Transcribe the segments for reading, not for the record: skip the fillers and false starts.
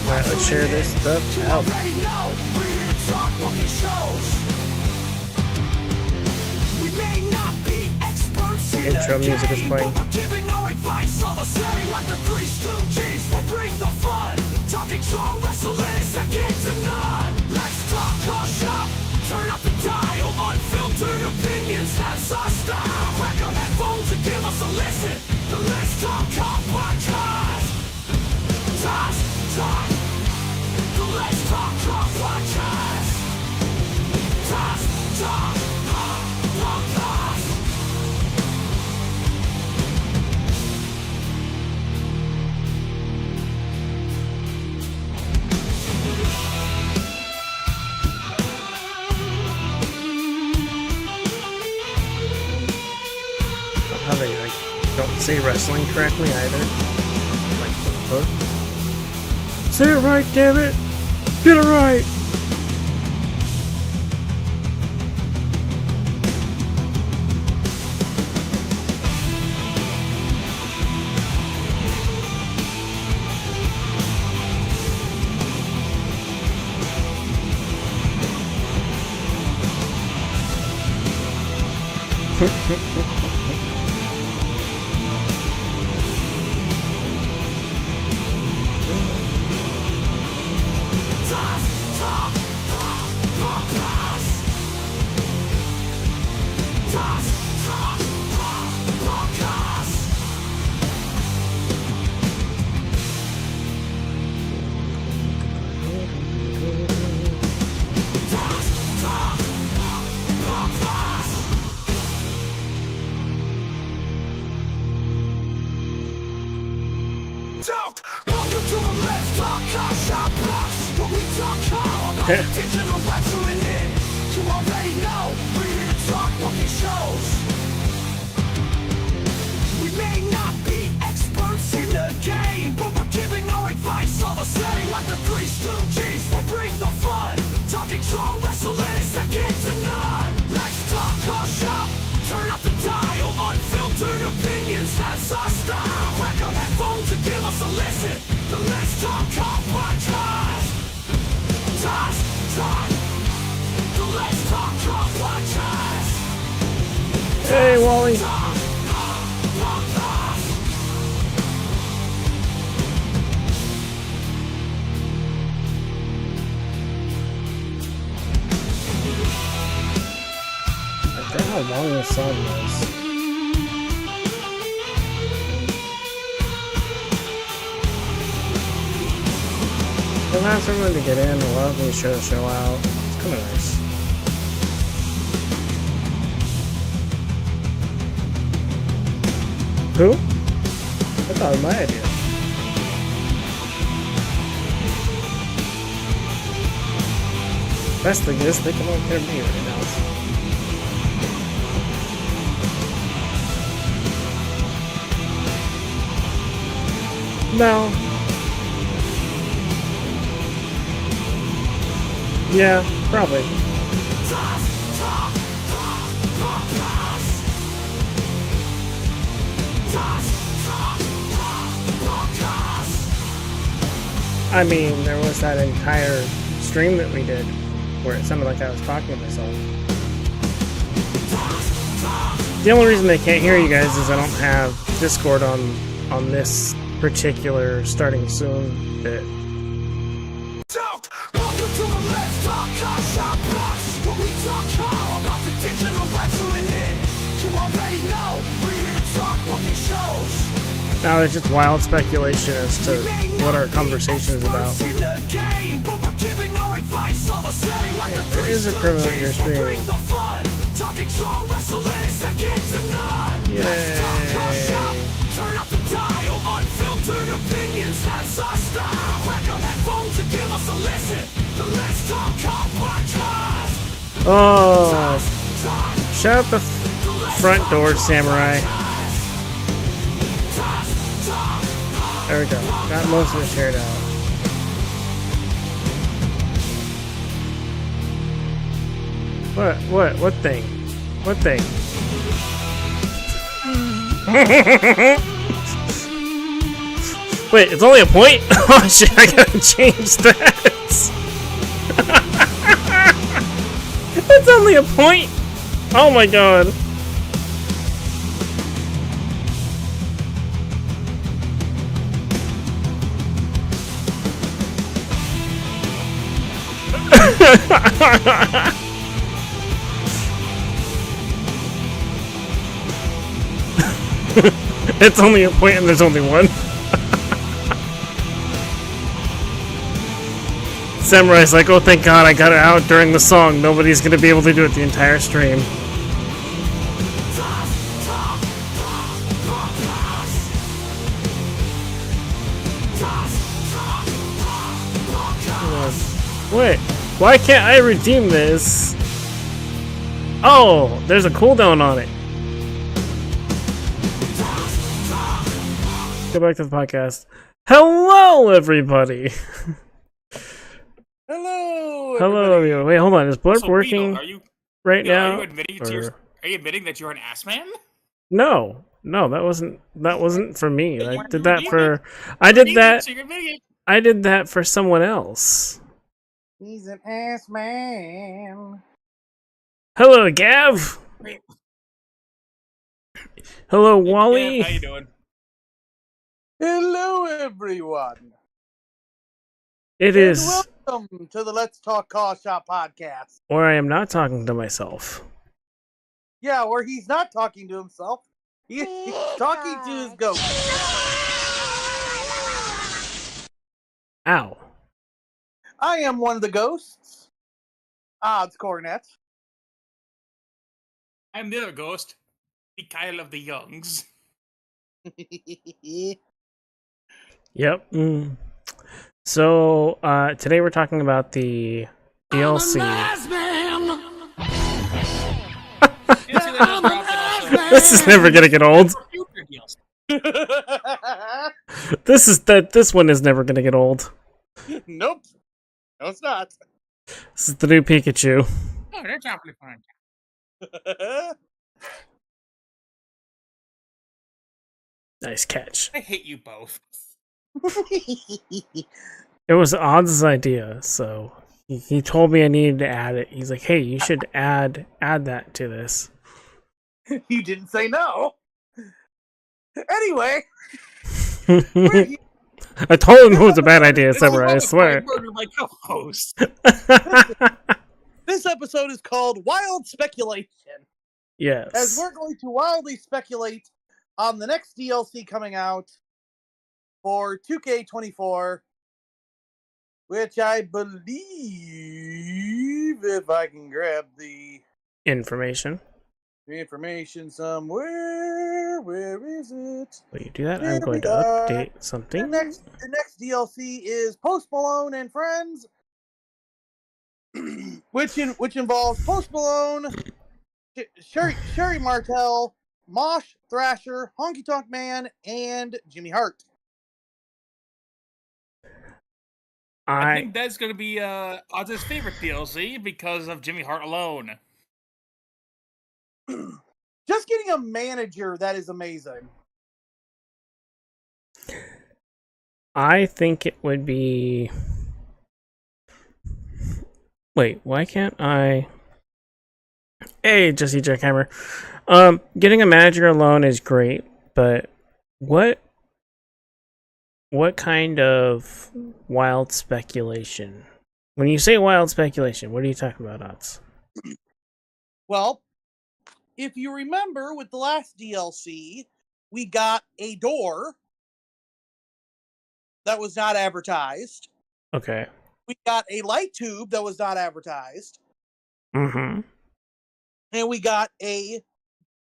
Alright, let's share this stuff out. Intro music is playing. Turn up the dial, unfiltered opinions, that's our style. Crack our headphones and give us a listen. The Let's Talk Podcast. The Let's Talk Podcast. Podcast. How they like don't say wrestling correctly either. Like the hook. Say it right, damn it! Get it right! Digital wrestling in. You already know. We're here to talk fucking shows. We may not be experts in the game, but we're giving our advice all the same. Like the Three Stooges, we'll bring the fun. Talking strong wrestling is second to none. Let's talk our shop. Turn up the dial. Unfiltered opinions, that's our style. Crack our headphones and give us a listen. The Let's Talk Podcast. Hey, Wally. I forgot how long this song was. It allows everyone to get in, love and show out. It's kind of nice. Who? I thought it was my idea. Best thing is they can all hear me right now. No. Yeah, probably. I mean, there was that entire stream that we did where it sounded like I was talking to myself. The only reason they can't hear you guys is I don't have Discord on this particular starting soon bit. Now there's just wild speculation as to what our conversation is about. There is a criminal in your stream. Yay. Oh, shut up the front door, Samurai. There we go. Got most of it shared out. What thing? What thing? Wait, it's only a point? Oh shit, I gotta change that. It's only a point? Oh my god. It's only a point and there's only one. Samurai's like, oh thank god I got it out during the song. Nobody's gonna be able to do it the entire stream. Wait, why can't I redeem this? Oh, there's a cooldown on it. Go back to the podcast. Hello, everybody. Hello. Hello, everyone. Wait, hold on. Is Blurp So, working Beetle, are you now? Are you admitting that you're an ass man? No, that wasn't for me. You I weren't did that redeeming for. it. I did that. So you're admitting it. I did that for someone else. He's an ass man. Hello, Gav. Hello, Wally. Yeah, how you doing? Hello, everyone. It And is welcome to the Let's Talk Call Shop podcast. where I am not talking to myself. Yeah, where he's not talking to himself. He's talking to his ghost. Ow. I am one of the ghosts. Odds Cornet. I'm the other ghost, Mikhail of the Youngs. Yep. So today we're talking about the DLC. This is never gonna get old. This one is never gonna get old. Nope. No, it's not. This is the new Pikachu. Oh, that's awfully fun. Nice catch. I hate you both. It was Odds' idea, so he told me I needed to add it. He's like, "Hey, you should add that to this." You didn't say no. Anyway, I told him it was a bad idea, Samurai. I swear. My co-host. this episode is called Wild Speculation. Yes. As we're going to wildly speculate on the next DLC coming out for 2K24, which I believe, if I can grab the Information. information somewhere, where is it? Will you do that? Here I'm going we to go. update The something. next DLC is Post Malone and Friends, which involves Post Malone, Sherry Martel, Mosh, Thrasher, Honky Tonk Man, and Jimmy Hart. I think that's going to be Oz's favorite DLC because of Jimmy Hart alone. Just getting a manager, that is amazing. I think it would be. Wait, why can't I? Hey, Jesse Jackhammer. Getting a manager alone is great, but what kind of wild speculation? When you say wild speculation, what are you talking about, Odds? Well, if you remember with the last DLC, we got a door that was not advertised. Okay. We got a light tube that was not advertised. Mm-hmm. And we got a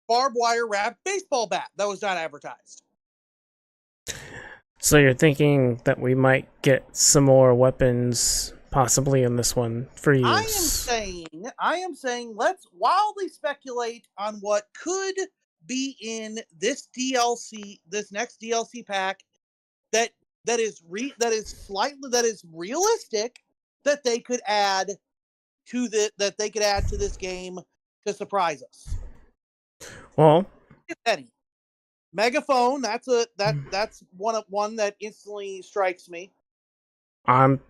barbed wire wrapped baseball bat that was not advertised. So you're thinking that we might get some more weapons possibly in this one for use. I am saying let's wildly speculate on what could be in this DLC, this next DLC pack that is realistic that they could add to this game to surprise us. Well, If any. Megaphone. That's one that instantly strikes me. I'm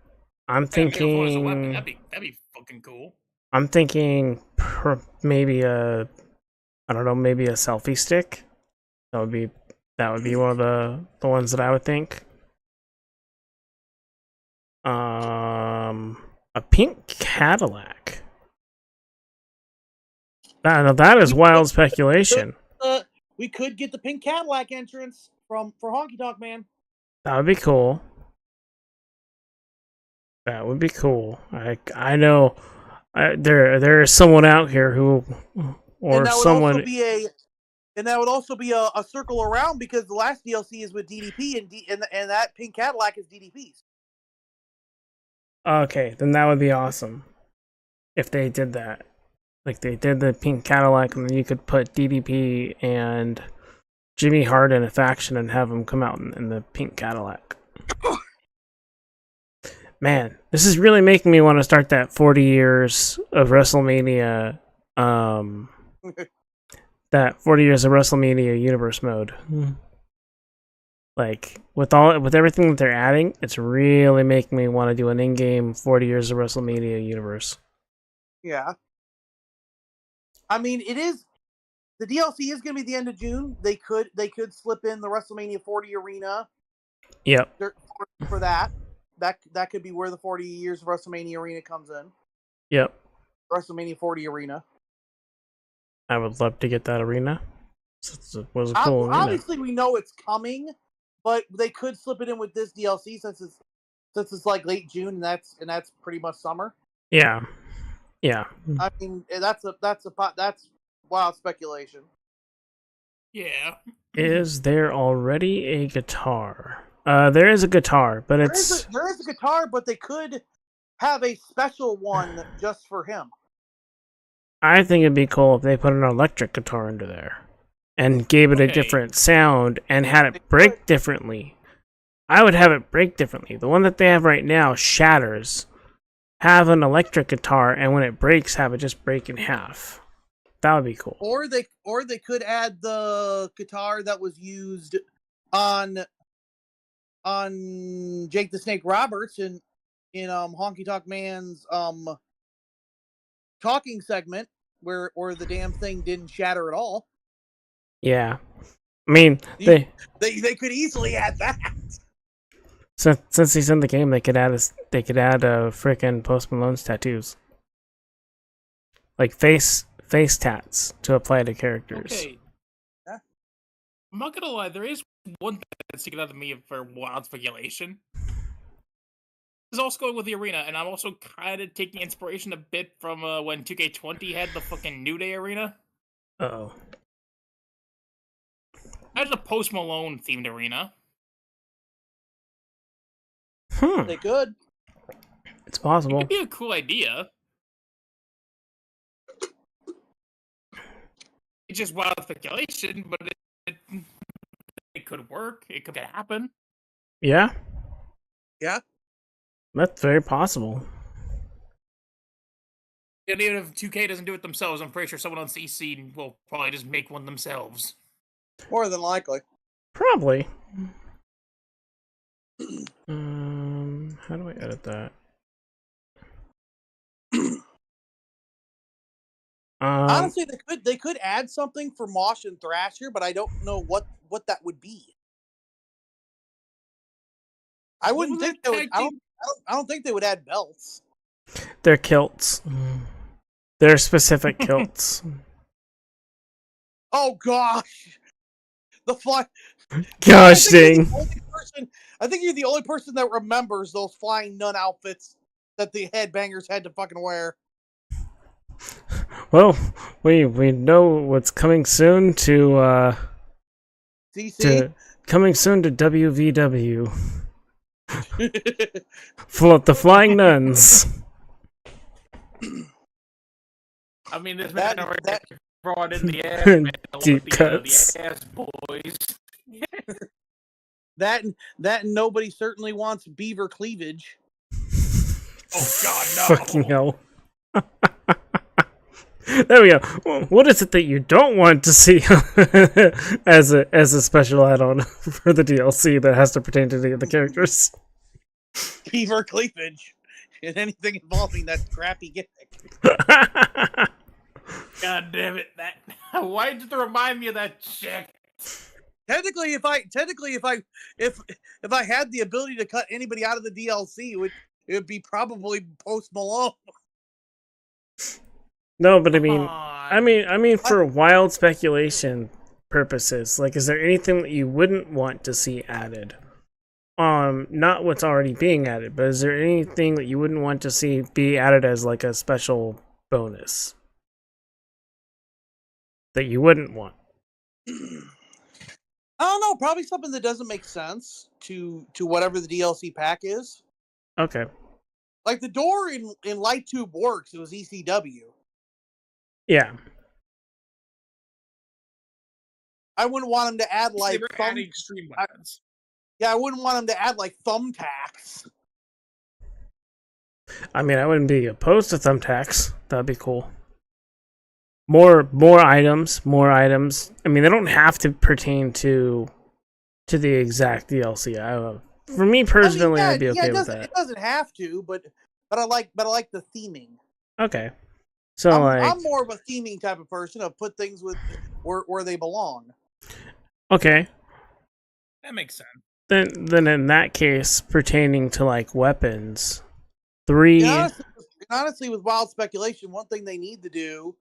Megaphone as a weapon. thinking. That'd be fucking cool. I'm thinking maybe a, I don't know, maybe a selfie stick. That would be one of the ones that I would think. A pink Cadillac. That is wild speculation. We could get the pink Cadillac entrance for Honky Tonk Man. That would be cool. That would be cool. I know there is someone out here who, or someone. And that would also be a circle around, because the last DLC is with DDP, and that pink Cadillac is DDP's. Okay, then that would be awesome if they did that. Like they did the pink Cadillac, and then you could put DDP and Jimmy Hart in a faction and have them come out in the pink Cadillac. Man, this is really making me want to start that 40 years of WrestleMania, that 40 years of WrestleMania universe mode. Like with everything that they're adding, it's really making me want to do an in-game 40 years of WrestleMania universe. Yeah. I mean, it is, the DLC is going to be the end of June. They could slip in the WrestleMania 40 arena. Yep. For that. That could be where the 40 years of WrestleMania arena comes in. Yep. WrestleMania 40 arena. I would love to get that arena. It was a cool arena. Obviously, we know it's coming, but they could slip it in with this DLC since it's like late June, and that's pretty much summer. Yeah. Yeah. I mean, that's wild speculation. Yeah. Is there already a guitar? There is a guitar, but there is a guitar, but they could have a special one just for him. I think it'd be cool if they put an electric guitar into there and gave it a different sound and had it break differently. I would have it break differently. The one that they have right now shatters. Have an electric guitar, and when it breaks, have it just break in half. That would be cool. Or they could add the guitar that was used on Jake the Snake Roberts in Honky Tonk Man's talking segment where the damn thing didn't shatter at all. Yeah. I mean, they could easily add that. Since he's in the game, they could add frickin' Post Malone's tattoos, like face tats to apply to characters. Okay. Yeah. I'm not gonna lie, there is one thing that's sticking out to me for wild speculation. Is also going with the arena, and I'm also kind of taking inspiration a bit from when 2K20 had the fucking New Day arena. Uh-oh. That's a Post Malone themed arena. They could. It's possible. It could be a cool idea. It's just wild speculation, but it could work. It could happen. Yeah. Yeah. That's very possible. And even if 2K doesn't do it themselves, I'm pretty sure someone on CC will probably just make one themselves. More than likely. Probably. How do I edit that? Honestly, they could add something for Mosh and Thrasher, but I don't know what that would be. I wouldn't think they would. I don't think they would add belts. They're kilts. They're specific kilts. Oh gosh, the fly. Gosh dang! I think you're the only person that remembers those flying nun outfits that the headbangers had to fucking wear. Well, we know what's coming soon to DC. Coming soon to WVW. Float the Flying Nuns. I mean, this man already brought in the ass deep cuts. The ass boys. That and nobody certainly wants beaver cleavage. Oh God, no! Fucking hell! There we go. Well, what is it that you don't want to see as a special add-on for the DLC that has to pertain to the characters? Beaver cleavage and anything involving that crappy gimmick. God damn it! Why did you remind me of that chick? Technically, if I had the ability to cut anybody out of the DLC, it would be probably Post Malone. No, but I mean, for wild speculation purposes, like, is there anything that you wouldn't want to see added? Not what's already being added, but is there anything that you wouldn't want to see be added as like a special bonus that you wouldn't want? I don't know. Probably something that doesn't make sense to whatever the DLC pack is. Okay. Like the door in Light Tube Works, it was ECW. Yeah. I wouldn't want them to add like They were adding extreme weapons. I wouldn't want them to add like thumbtacks. I mean, I wouldn't be opposed to thumbtacks. That'd be cool. More items. I mean, they don't have to pertain to the exact DLC. For me personally, I'd be okay with that. It doesn't have to, but I like the theming. Okay. So I'm more of a theming type of person. Of put things with where they belong. Okay. That makes sense. Then in that case, pertaining to like weapons, 3. Honestly, with wild speculation, one thing they need to do,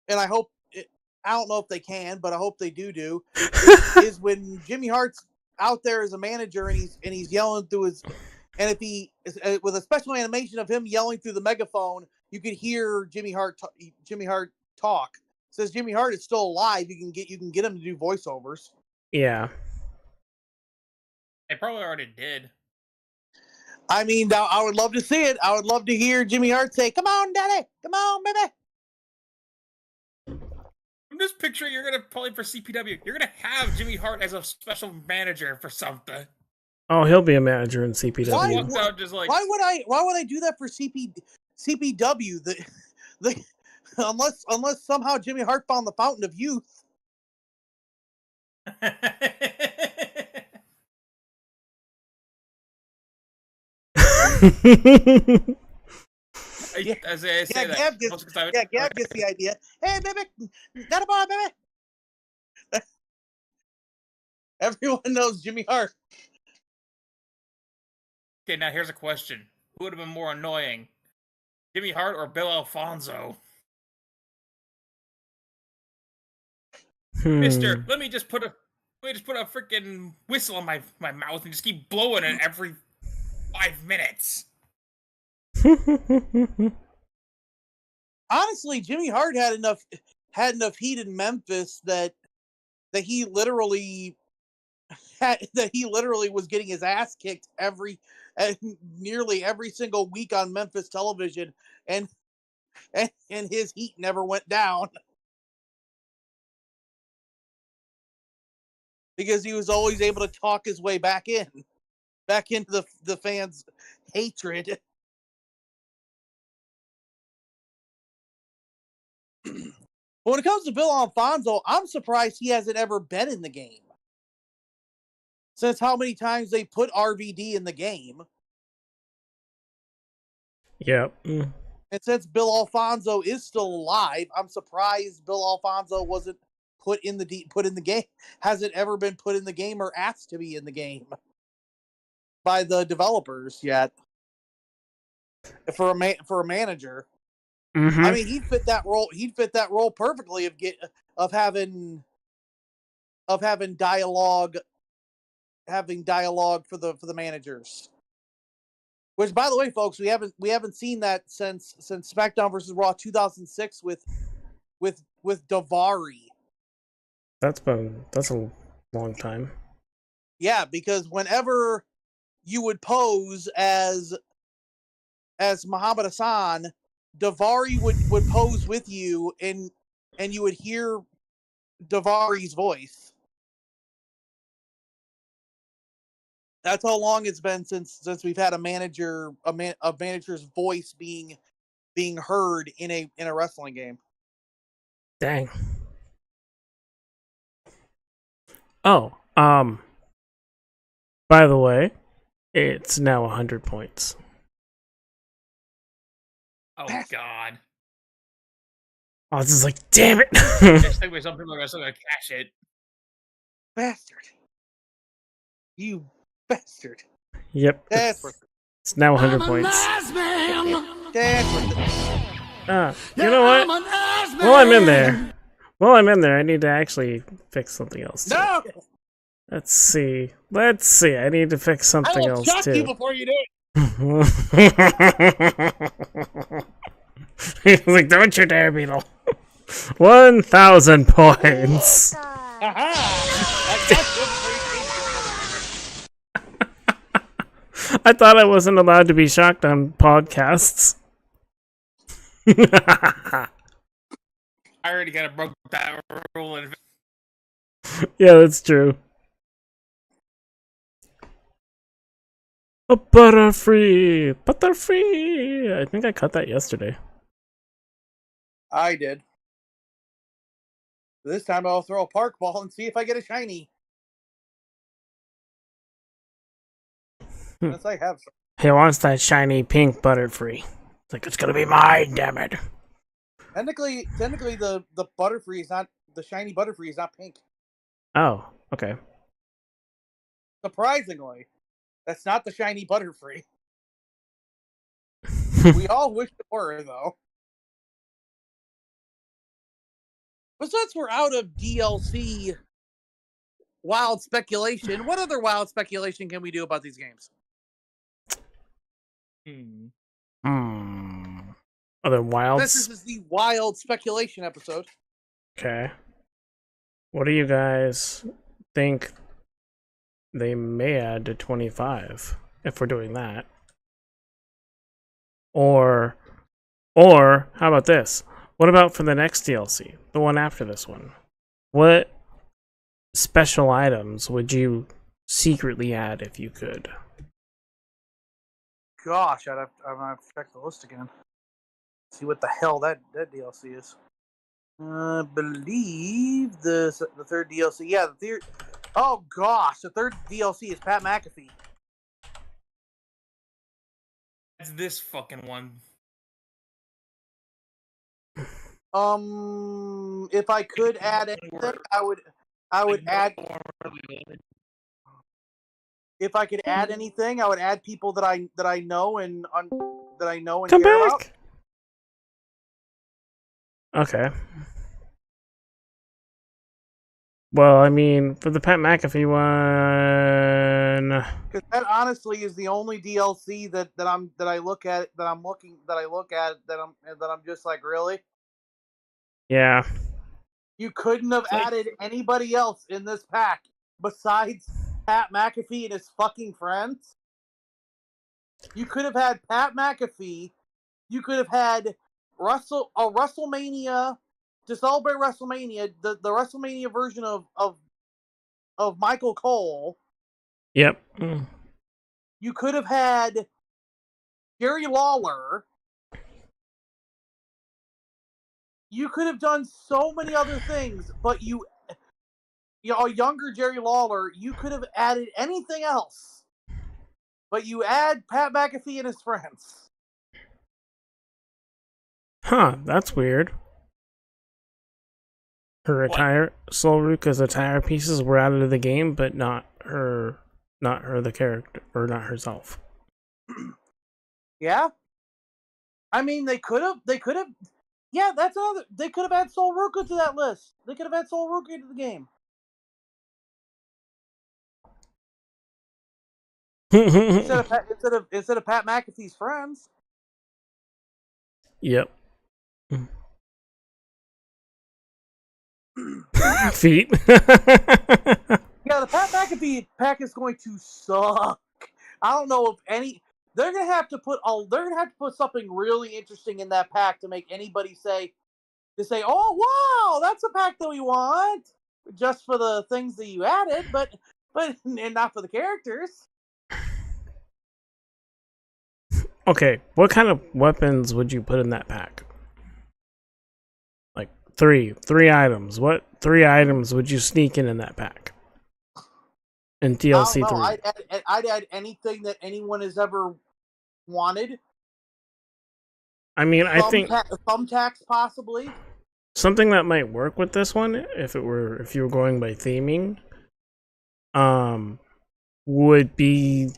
and I don't know if they can, but I hope they do, is when Jimmy Hart's out there as a manager and he's yelling through his, and if he with a special animation of him yelling through the megaphone, you could hear Jimmy Hart talk. It says Jimmy Hart is still alive. You can get him to do voiceovers. Yeah. They probably already did. I mean, I would love to see it. I would love to hear Jimmy Hart say, "Come on, Daddy! Come on, baby!" I'm just picturing you're gonna play for CPW. You're gonna have Jimmy Hart as a special manager for something. Oh, he'll be a manager in CPW. Walks out just like, Why would I do that for CPW? Unless somehow Jimmy Hart found the fountain of youth. As I say Gab gets the idea. Hey, baby, that a boy, baby. Everyone knows Jimmy Hart. Okay, now here's a question: who would have been more annoying, Jimmy Hart or Bill Alfonso? Mister, let me just put a freaking whistle on my mouth and just keep blowing it every 5 minutes. Honestly, Jimmy Hart had enough heat in Memphis that he literally was getting his ass kicked nearly every single week on Memphis television, and his heat never went down because he was always able to talk his way back into the fans' hatred. When it comes to Bill Alfonso, I'm surprised he hasn't ever been in the game. Since how many times they put RVD in the game. Yep. And since Bill Alfonso is still alive, I'm surprised Bill Alfonso wasn't put in the game. Hasn't ever been put in the game or asked to be in the game by the developers yet. For a manager. Mm-hmm. I mean, he'd fit that role perfectly of having dialogue for the managers. Which, by the way, folks, we haven't seen that since SmackDown vs. Raw 2006 with Daivari. That's a long time. Yeah, because whenever you would pose as Muhammad Hassan, Daivari would pose with you, and you would hear Daivari's voice. That's how long it's been since we've had a manager's voice being being heard in a wrestling game. Dang. Oh, by the way, it's now 100 points. Oh God! I was just like, damn it! There's think some people are still gonna cash it. Bastard. You bastard. Yep. That's worth it. It's now 100 points. That's worth it. You know what? While I'm in there, I need to actually fix something else too. No! Let's see. I need to fix I something will else shock you too. before you do it. He's like, don't you dare, Beetle. 1,000 points. I thought I wasn't allowed to be shocked on podcasts. I already kind of broke that rule. Yeah, that's true. A Butterfree! Butterfree! I think I cut that yesterday. I did. This time I'll throw a park ball and see if I get a shiny. Yes, I have some. He wants that shiny pink Butterfree. It's like, it's gonna be mine, damn it. Technically, the Butterfree is not, the shiny Butterfree is not pink. Oh, okay. Surprisingly, that's not the shiny Butterfree. We all wish it were, though. But since we're out of DLC wild speculation, what other wild speculation can we do about these games? Other wilds? This is the wild speculation episode. Okay. What do you guys think they may add to 25 if we're doing that? Or how about this? What about for the next DLC, the one after this one? What special items would you secretly add if you could? Gosh, I'm gonna have to check the list again. See what the hell that DLC is. I believe the third DLC. Yeah, the third. Oh gosh, the third DLC is Pat McAfee. It's this fucking one. If I could add anything, I would add. If I could add anything, I would add people that I know and Come care back. about. Okay. Well, I mean, for the Pat McAfee one, Because that honestly is the only DLC that I'm just like, really? yeah. You couldn't have added anybody else in this pack besides Pat McAfee and his fucking friends. You could have had Pat McAfee. You could have had WrestleMania to celebrate WrestleMania, the WrestleMania version of Michael Cole. Yep. You could have had Jerry Lawler. You could have done so many other things, but a younger Jerry Lawler, you could have added anything else. But you add Pat McAfee and his friends. Huh, that's weird. Her attire, Solruka's attire pieces were added to the game, but not her the character, or not herself. Yeah? I mean, they could have, yeah, that's another, they could have added Solruka to that list. They could have added Solruka into the game. instead of Pat McAfee's friends. Yep. Feet. Yeah, the Pat McAfee pack is going to suck. I don't know if any. They're gonna have to put something really interesting in that pack to make anybody say, "Oh wow, that's a pack that we want," just for the things that you added, but and not for the characters. Okay, what kind of weapons would you put in that pack? Like three items. What 3 items would you sneak in that pack? In I DLC don't know. 3. I'd add anything that anyone has ever wanted. I mean, I think Thumbtacks possibly. something that might work with this one, if you were going by theming, would be,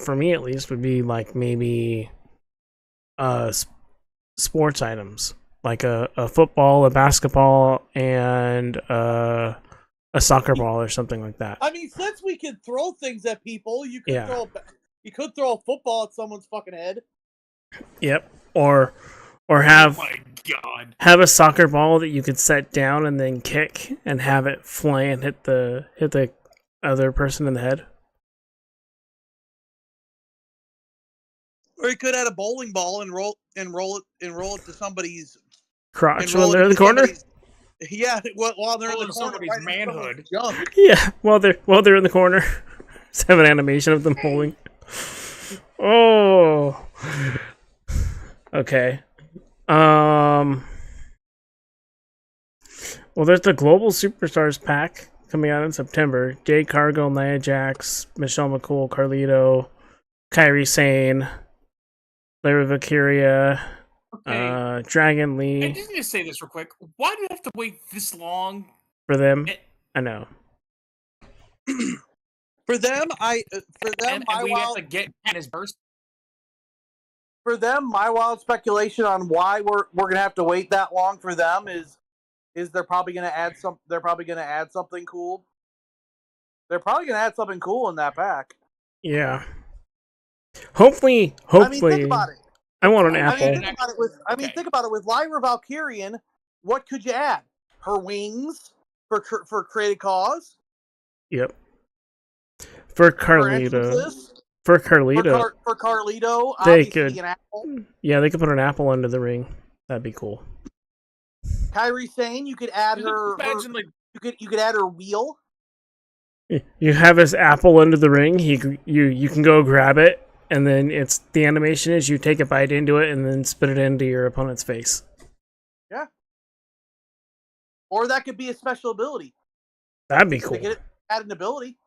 for me at least, would be like maybe sports items, like a football, a basketball, and a soccer ball or something like that. I mean, since we can throw things at people, you could Yeah. throw a football at someone's fucking head. Yep. Or Oh have my god. have a soccer ball that you could set down and then kick and have it fly and hit the other person in the head. Or you could add a bowling ball and roll it to somebody's Crotch and roll when they're it in the to corner. somebody's- Yeah, while they're in Roll the into corner, somebody's right in front of manhood. junk. Yeah, while they're in the corner. Just have an animation of them bowling. Oh. Okay. Well, there's the Global Superstars pack coming out in September. Jade Cargill, Nia Jax, Michelle McCool, Carlito, Kairi Sane, Lara Valkyria, Okay. Dragon I Lee. just need to say this real quick. Why do you have to wait this long? For them, It- I know. For them, And we have to get in his burst. my wild speculation on why we're gonna have to wait that long for them is they're probably gonna add something cool. They're probably gonna add something cool in that pack. Yeah. Hopefully. I mean, think about it. I want an I apple. mean, Think Okay. about it with Lyra Valkyrian. What could you add? Her wings for creative cause. Yep. For Her Carlito. entrances. For Carlito. For Carlito, They obviously could- an apple. Yeah, they could put an apple under the ring. That'd be cool. Kairi Sane, you could add Just imagine, like, you could add her wheel. You have his apple under the ring. You can go grab it, and then the animation is you take a bite into it and then spit it into your opponent's face. Yeah. Or that could be a special ability. That'd be cool. They could add an ability.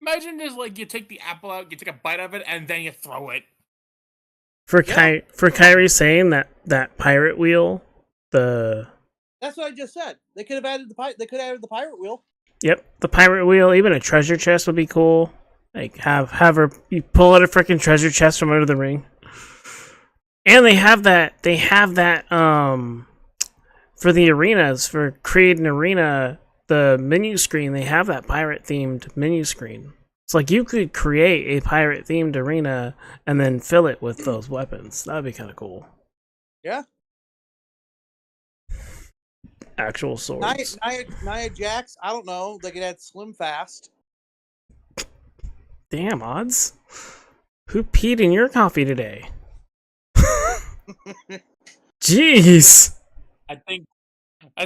imagine just like you take the apple out, you take a bite of it, and then you throw it. For Yeah. Kairi saying that pirate wheel, the That's what I just said. They could have added the pirate wheel. the pirate wheel, even a treasure chest would be cool. Like have her you pull out a freaking treasure chest from under the ring. And they have that for the arenas, for create an arena, the menu screen, they have that pirate themed menu screen. It's like you could create a pirate themed arena and then fill it with those weapons. That'd be kind of cool. Yeah. Actual swords. Nia Jax, I don't know. They could add Slim Fast. Damn, Odds. Who peed in your coffee today? Jeez. I think I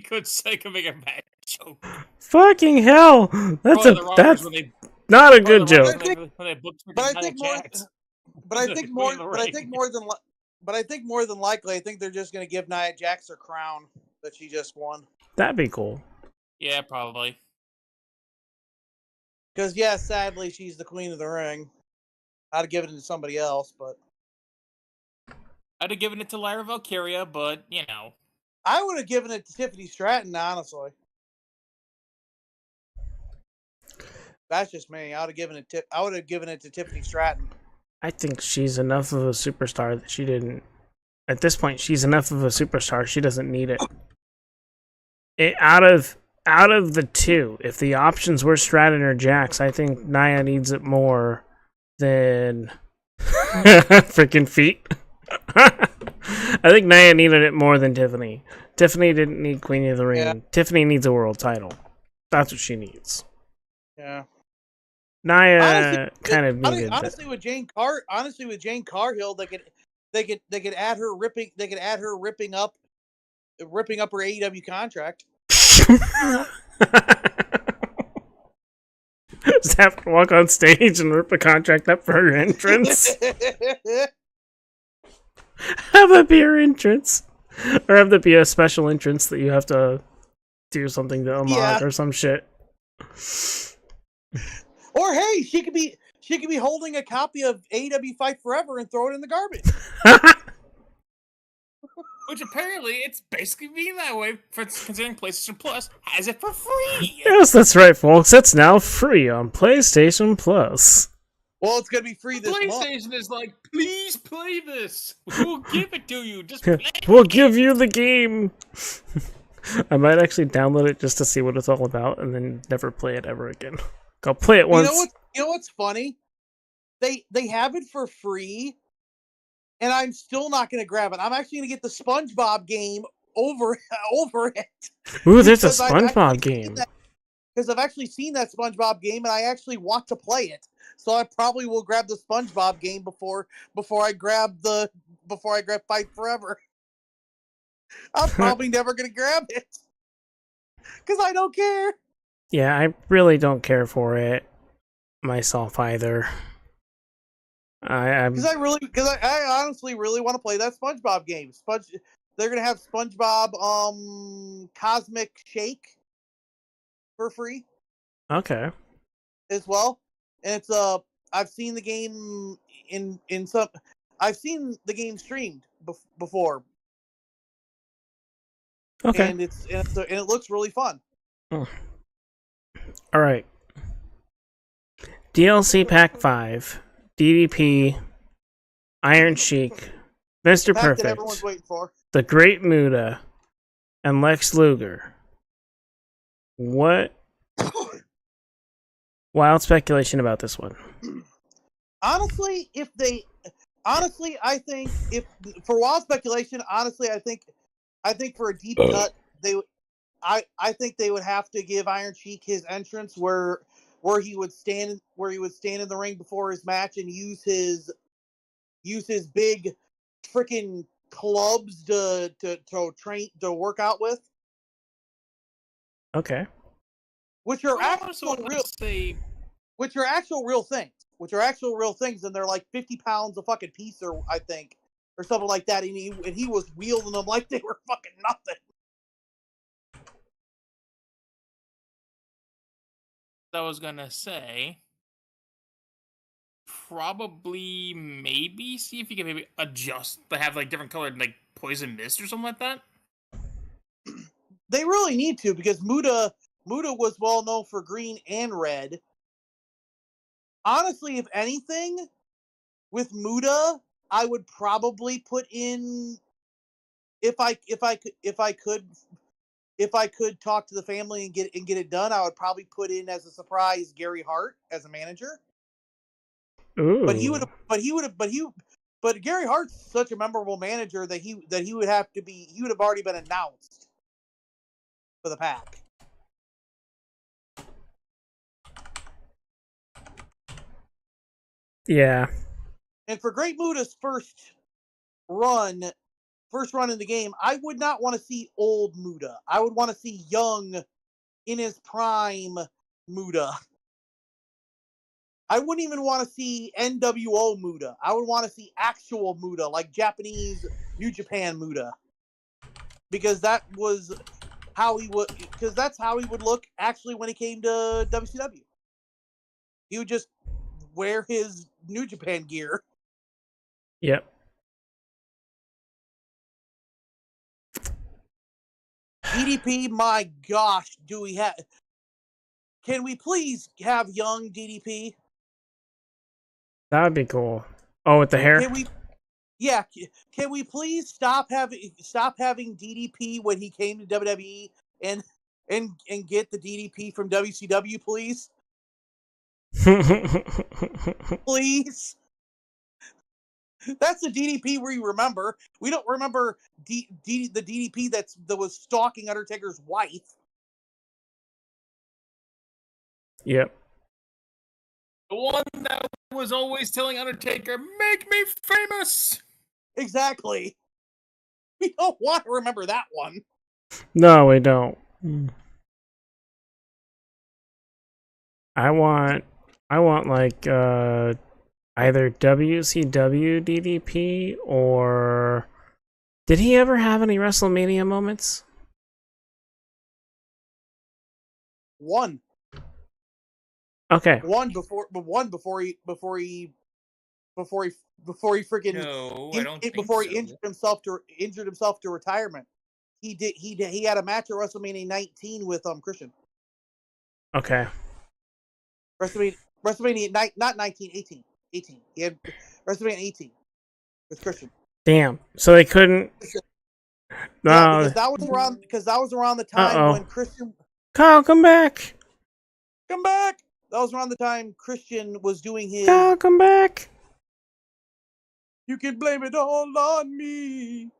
could say I could make a bad joke. Fucking hell. That's Probably the wrong that's words when they- not a probably good the wrong joke. words when they booked But I Nia think more. Jax. But I think more. Queen of the But I Ring. think more than. But I think more than likely, I think they're just going to give Nia Jax her crown that she just won. That'd be cool. Yeah, probably. Because sadly, she's the queen of the ring. I'd have given it to somebody else, but I'd have given it to Lyra Valkyria, but you know. I would have given it to Tiffany Stratton. Honestly, that's just me. I would have given it to Tiffany Stratton. I think she's enough of a superstar that she didn't. At this point, she's enough of a superstar. She doesn't need it. Out of the two, if the options were Stratton or Jax, I think Nia needs it more than freaking feet. I think Nia needed it more than Tiffany. Tiffany didn't need Queen of the Ring. Yeah. Tiffany needs a world title. That's what she needs. Yeah. Nia kind of needed that. Honestly, with Jane Carhill, they could add her ripping. They could add her ripping up her AEW contract. just have to walk on stage and rip a contract up for her entrance. Have that be your entrance. Or have that be a special entrance that you have to do something to unlock or some shit. Or hey, she could be holding a copy of AEW Fight Forever and throw it in the garbage. Which apparently it's basically being that way for considering PlayStation Plus has it for free. Yes, that's right, folks. It's now free on PlayStation Plus. Well, it's gonna be free this month. PlayStation is like, please play this. We'll give it to you. Just play. We'll give you the game. I might actually download it just to see what it's all about, and then never play it ever again. I'll play it once. You know what's funny? They have it for free, and I'm still not gonna grab it. I'm actually gonna get the SpongeBob game over it. Ooh, there's a SpongeBob game. Because I've actually seen that SpongeBob game, and I actually want to play it. So I probably will grab the SpongeBob game before I grab Fight Forever. I'm probably never gonna grab it because I don't care. Yeah, I really don't care for it myself either. I honestly really want to play that SpongeBob game. They're gonna have SpongeBob Cosmic Shake for free. Okay. As well. And it's I've seen the game I've seen the game streamed before. Okay. And it looks really fun. All right. DLC Pack 5, DDP, Iron Sheik, Mr. That Perfect, everyone's waiting for. The Great Muta, and Lex Luger. What wild speculation about this one? Honestly, I think if for wild speculation, honestly, I think for a deep cut, I think they would have to give Iron Sheik his entrance where he would stand in the ring before his match and use his big freaking clubs to train to work out with. Okay. Which are actual real things. Which are actual real things, and they're like 50 pounds a fucking piece, or I think, or something like that. And he was wielding them like they were fucking nothing. I was gonna say, probably maybe see if you can maybe adjust to have like different colored like poison mist or something like that. They really need to, because Muta was well known for green and red. Honestly, if anything, with Muta, I would probably put in if I could talk to the family and get it done, I would probably put in as a surprise Gary Hart as a manager. Ooh. But Gary Hart's such a memorable manager that he would have already been announced for the pack. Yeah. And for Great Muta's first run in the game, I would not want to see old Muta. I would want to see young, in his prime Muta. I wouldn't even want to see NWO Muta. I would want to see actual Muta, like Japanese New Japan Muta. Because that's how he would look actually when he came to WCW. He would just wear his New Japan gear. Yep. DDP, my gosh, can we please have young DDP? That would be cool. Oh, with the hair? Can we please stop having DDP when he came to WWE and get the DDP from WCW, please? Please. That's the DDP we remember. We don't remember the DDP that was stalking Undertaker's wife. Yep. The one that was always telling Undertaker, "Make me famous." Exactly. We don't want to remember that one. No, we don't. I want I want like either WCW DDP or did he ever have any WrestleMania moments? One Okay. before he freaking No, I don't think before he so. injured himself to retirement. He had a match at WrestleMania 19 with Christian. Okay. WrestleMania not 19, 18. 18. He had WrestleMania 18 with Christian. Damn. So they couldn't. Yeah, No. because that was around the time when Christian Kyle, come back. come back. That was around the time Christian was doing his. Kyle, come back. You can blame it all on me.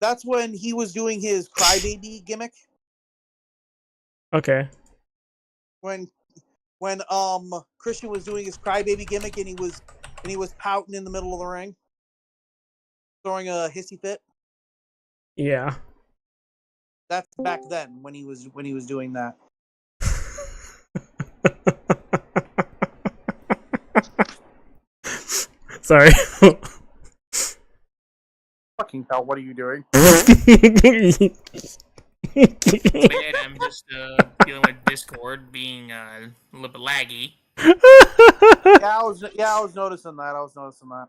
That's when he was doing his crybaby gimmick. Okay. When Christian was doing his crybaby gimmick and he was pouting in the middle of the ring, throwing a hissy fit. Yeah. That's back then when he was doing that. Sorry. Fucking hell! What are you doing? Man, I'm just dealing with Discord being a little bit laggy. I was noticing that.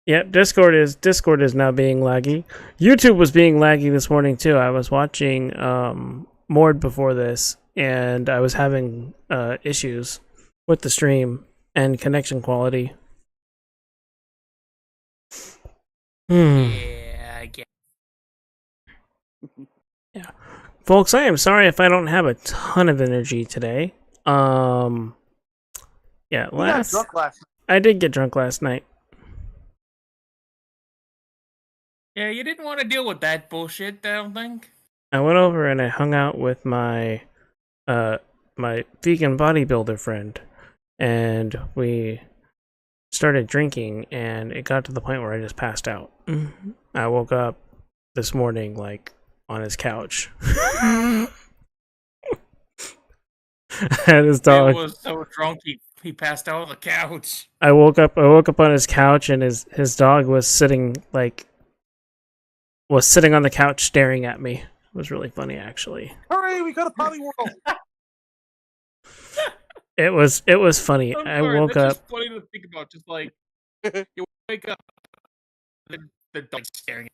Yep, Discord is now being laggy. YouTube was being laggy this morning too. I was watching Mord before this, and I was having issues with the stream and connection quality. Yeah, I get. Yeah, folks, I am sorry if I don't have a ton of energy today. Yeah, You got drunk last night. I did get drunk last night. Yeah, you didn't want to deal with that bullshit, I don't think. I went over and I hung out with my my vegan bodybuilder friend, and we started drinking, and it got to the point where I just passed out. I woke up this morning like on his couch. I had his dog. He was so drunk he passed out on the couch. I woke up on his couch, and his dog was sitting on the couch staring at me. It was really funny, actually. Hooray! We got a Poly World. It was funny. I'm I sorry, woke that's up. just funny to think about. Just like you wake up, the dog staring.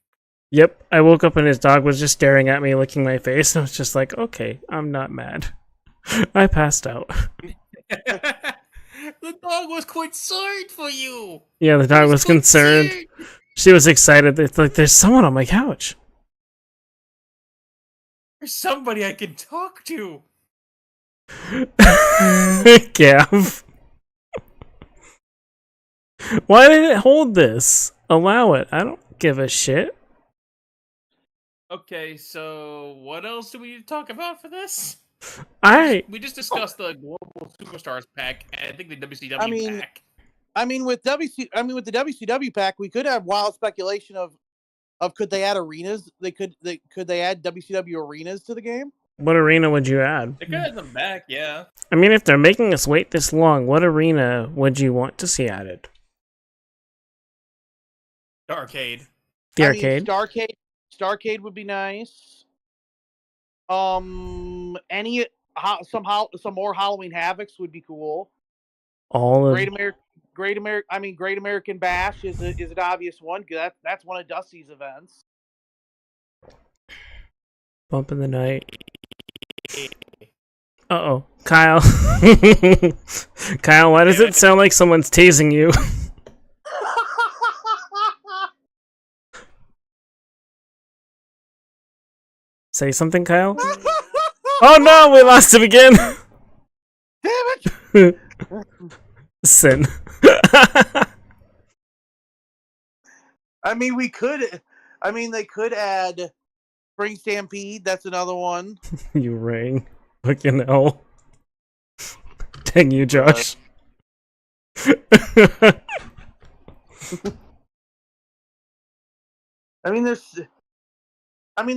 Yep, I woke up and his dog was just staring at me, licking my face, and I was just like, okay, I'm not mad. I passed out. The dog was concerned for you. Yeah, the dog was concerned. She was excited. It's like, there's someone on my couch. There's somebody I can talk to. Gav. Why did it hold this? Allow it. I don't give a shit. Okay, so what else do we need to talk about for this? We just discussed the Global Superstars pack, and I think the WCW pack. With the WCW pack, we could have wild speculation of could they add arenas? Could they add WCW arenas to the game? What arena would you add? They could add them back, yeah. I mean, if they're making us wait this long, what arena would you want to see added? The arcade. The arcade? Starcade would be nice. Some more Halloween Havocs would be cool. Great American Bash is an obvious one. That's one of Dusty's events. Bump in the night. Uh-oh. Kyle. Kyle, why does it sound like someone's tasing you? Say something, Kyle? Oh no, we lost him again! Damn it! Sin. They could add Spring Stampede. That's another one. You rang. Fucking hell. Dang you, Josh.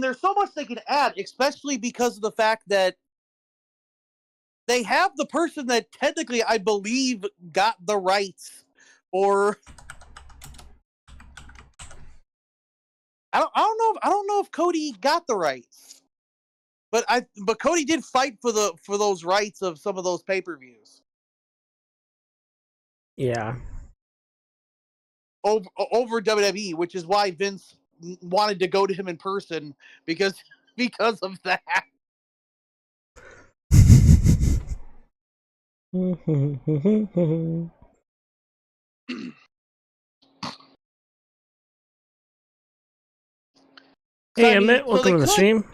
There's so much they can add, especially because of the fact that they have the person that technically I believe got the rights, or I don't know if Cody got the rights, but Cody did fight for those rights of some of those pay-per-views Yeah. over WWE, which is why Vince wanted to go to him in person because of that. Hey, I mean, Emmett, welcome to the stream.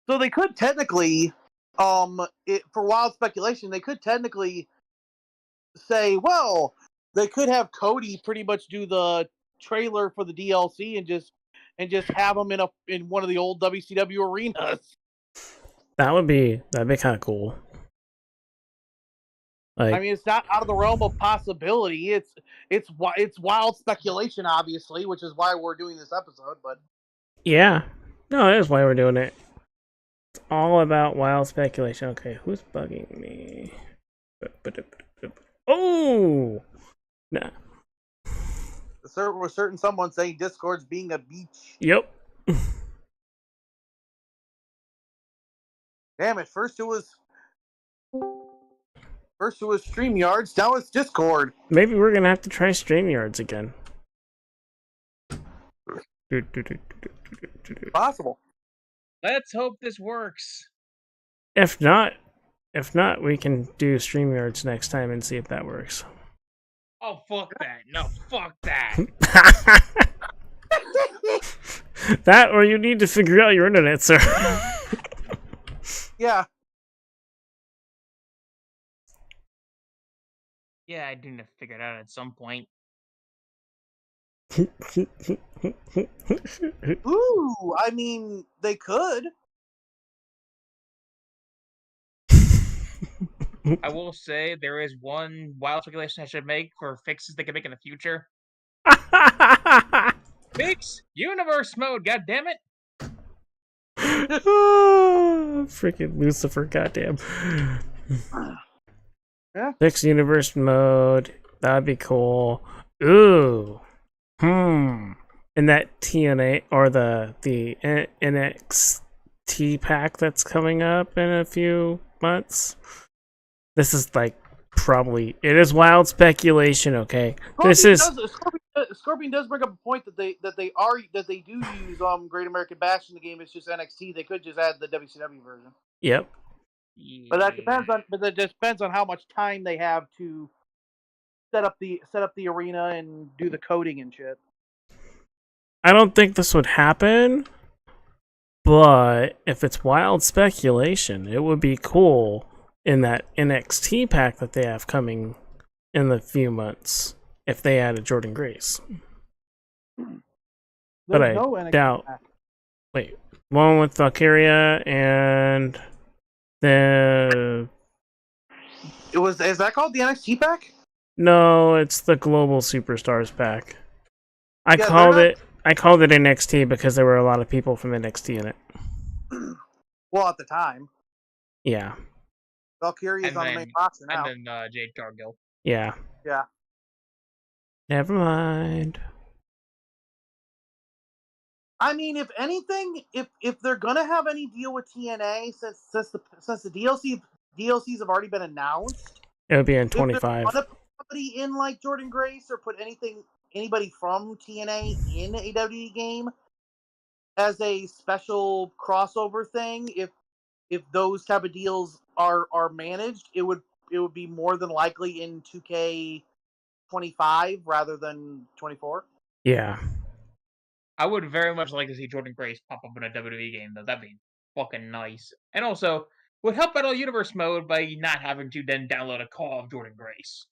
So they could technically, for wild speculation, they could technically say, well, they could have Cody pretty much do the trailer for the DLC and just have him in one of the old WCW arenas. That'd be kind of cool. Like, I mean, it's not out of the realm of possibility. It's wild speculation, obviously, which is why we're doing this episode. But yeah, no, that is why we're doing it. It's all about wild speculation. Okay, who's bugging me? Oh, nah. We're certain someone saying Discord's being a beach. Yep. Damn it! First it was StreamYards. Now it's Discord. Maybe we're gonna have to try StreamYards again. Possible. Let's hope this works. If not, we can do StreamYards next time and see if that works. Oh, fuck that. No, fuck that. That, or you need to figure out your internet, sir. Yeah. Yeah, I do need to figure it out at some point. Ooh, I mean, they could. I will say there is one wild speculation I should make for fixes they can make in the future. Fix universe mode, goddammit! Oh, freaking Lucifer, goddamn. Yeah. Fix universe mode. That'd be cool. Ooh. In that TNA or the NXT pack that's coming up in a few months. This is like probably it is wild speculation, okay? Scorpion does bring up a point that they do use Great American Bash in the game. It's just NXT. They could just add the WCW version. Yep. But that depends on how much time they have to set up the arena and do the coding and shit. I don't think this would happen, but if it's wild speculation, it would be cool in that NXT pack that they have coming in the few months if they added Jordan Grace. But I doubt. Pack. Wait, one with Valkyria and the. Is that called the NXT pack? No, it's the Global Superstars pack. I Yeah, called it NXT because there were a lot of people from NXT in it. Well, at the time, Yeah. Valkyrie is on the main roster now. And then Jade Cargill. Yeah. Yeah. Never mind. I mean, if anything, if they're gonna have any deal with TNA, since the DLCs have already been announced, It would be in if they're 25. gonna put somebody in like Jordan Grace or put anybody from TNA in a WWE game as a special crossover thing, if those type of deals are managed, it would be more than likely in 2K25 rather than 24. Yeah. I would very much like to see Jordan Grace pop up in a WWE game, though. That'd be fucking nice. And also, would help Battle Universe mode by not having to then download a call of Jordan Grace.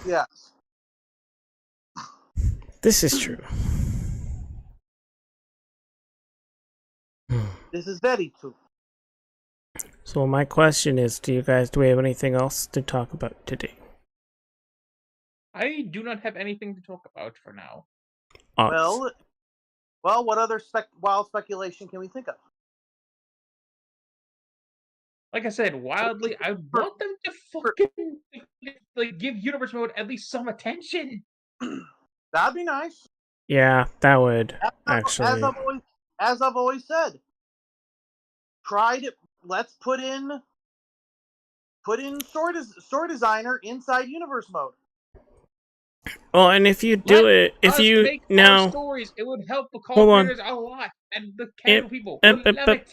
Yes. This is true. This is very true. So my question is, do we have anything else to talk about today? I do not have anything to talk about for now. Well, what other wild speculation can we think of? Like I said, wildly, I want them to fucking like give universe mode at least some attention. That'd be nice. Yeah, that would As actually. I've always said, let's put in story designer inside universe mode. Well, and if you do Let it, if us you make our now, stories, it would help the Hold call on. creators a lot, and the casual people ep- would ep- love ep-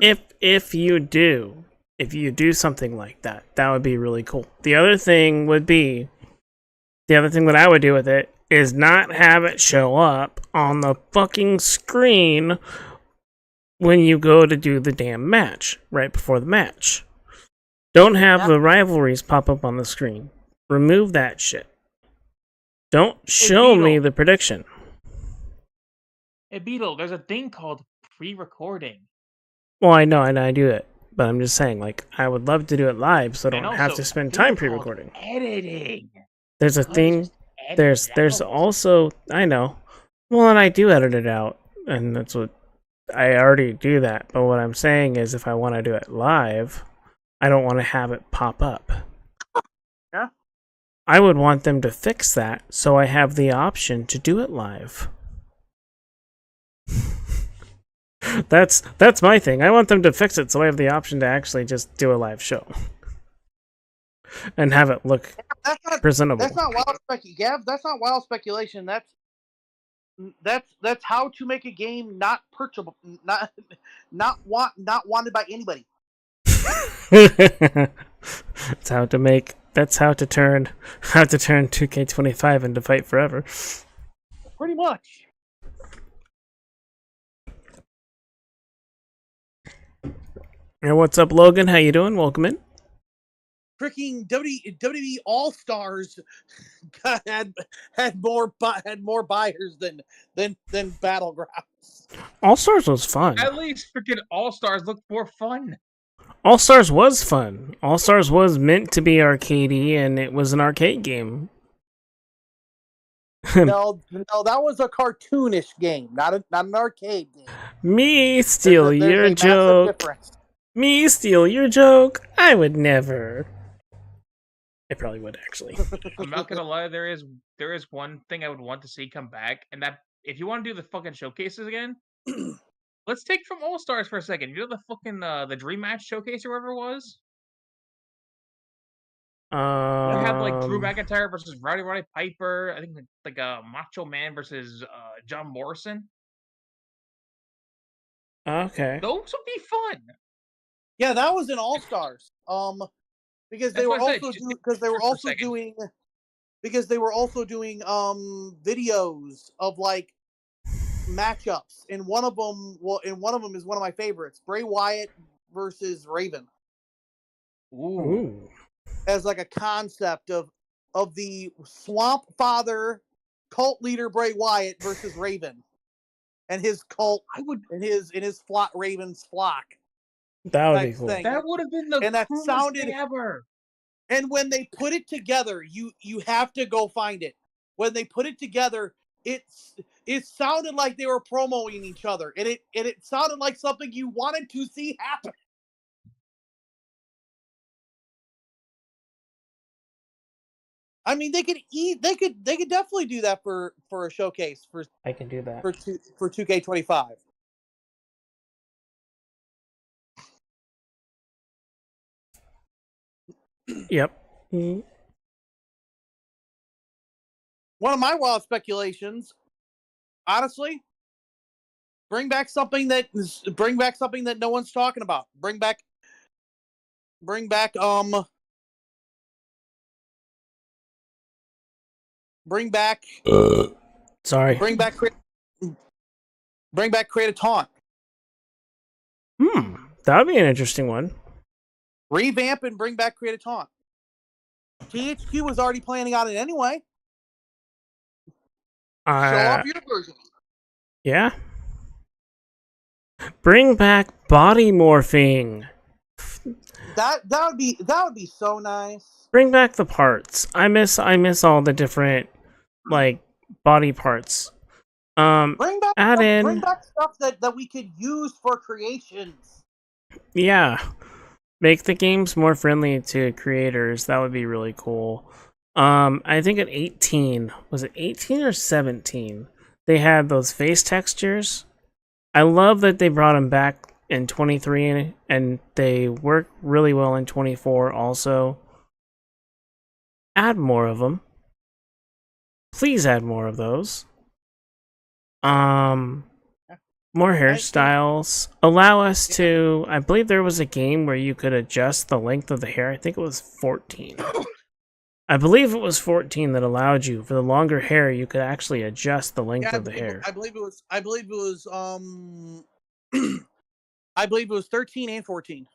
it. if you do something like that, that would be really cool. The other thing that I would do with it is not have it show up on the fucking screen when you go to do the damn match right before the match. Don't have the rivalries pop up on the screen. Remove that shit. Don't show me the prediction. Hey, Beetle, there's a thing called pre-recording. Well, I know, and I do it, but I'm just saying, like, I would love to do it live, so I And don't have also, to spend a thing time called pre-recording. Editing. There's a Love is thing. just editing There's out. also, I know. Well, and I do edit it out, and that's what I already do that. But what I'm saying is, if I want to do it live, I don't want to have it pop up. Yeah. I would want them to fix that, so I have the option to do it live. That's my thing. I want them to fix it so I have the option to actually just do a live show and have it look presentable. That's not wild Gav. That's not wild speculation. That's how to make a game not purchasable, not wanted by anybody. That's how to turn 2K25 into Fight Forever. Pretty much. And what's up, Logan? How you doing? Welcome in. Freaking WWE All Stars had more buyers than Battlegrounds. All Stars was fun. At least freaking All Stars look more fun. All Stars was fun. All Stars was meant to be arcadey, and it was an arcade game. No, that was a cartoonish game, not an arcade game. Me steal There's your a massive joke. difference. Me steal your joke. I would never. I probably would actually. I'm not gonna lie, there is one thing I would want to see come back, and that if you want to do the fucking showcases again, let's take from All Stars for a second. You know the fucking the Dream Match showcase or whatever it was? You had like Drew McIntyre versus Roddy Piper. I think like Macho Man versus John Morrison. Okay. Those would be fun. Yeah, that was in All Stars. Because they were also doing videos of like matchups, and one of them is one of my favorites, Bray Wyatt versus Raven. Ooh. As like a concept of the Swamp Father cult leader Bray Wyatt versus Raven and his cult in his flock Raven's flock. That would be cool. Thing. That would have been the coolest thing ever. And when they put it together, you have to go find it. When they put it together, it sounded like they were promoting each other, and it sounded like something you wanted to see happen. I mean, they could definitely do that for a showcase for. I can do that for 2K25. Yep. One of my wild speculations, honestly, bring back something that no one's talking about. Bring back Sorry. Bring back Create a Taunt. That would be an interesting one. Revamp and bring back Create a Taunt. THQ was already planning on it anyway. Show off your version. Yeah. Bring back body morphing. That would be so nice. Bring back the parts. I miss all the different like body parts. Bring back Bring back stuff that we could use for creations. Yeah. make the games more friendly to creators. That would be really cool. I think at 18, was it 18 or 17? They had those face textures. I love that they brought them back in 23, and they work really well in 24 also. Add more of them. Please add more of those. More hairstyles. Allow us to... I believe there was a game where you could adjust the length of the hair. I think it was 14. I believe it was 14 that allowed you, for the longer hair, you could actually adjust the length of the hair. I believe it was I believe it was 13 and 14.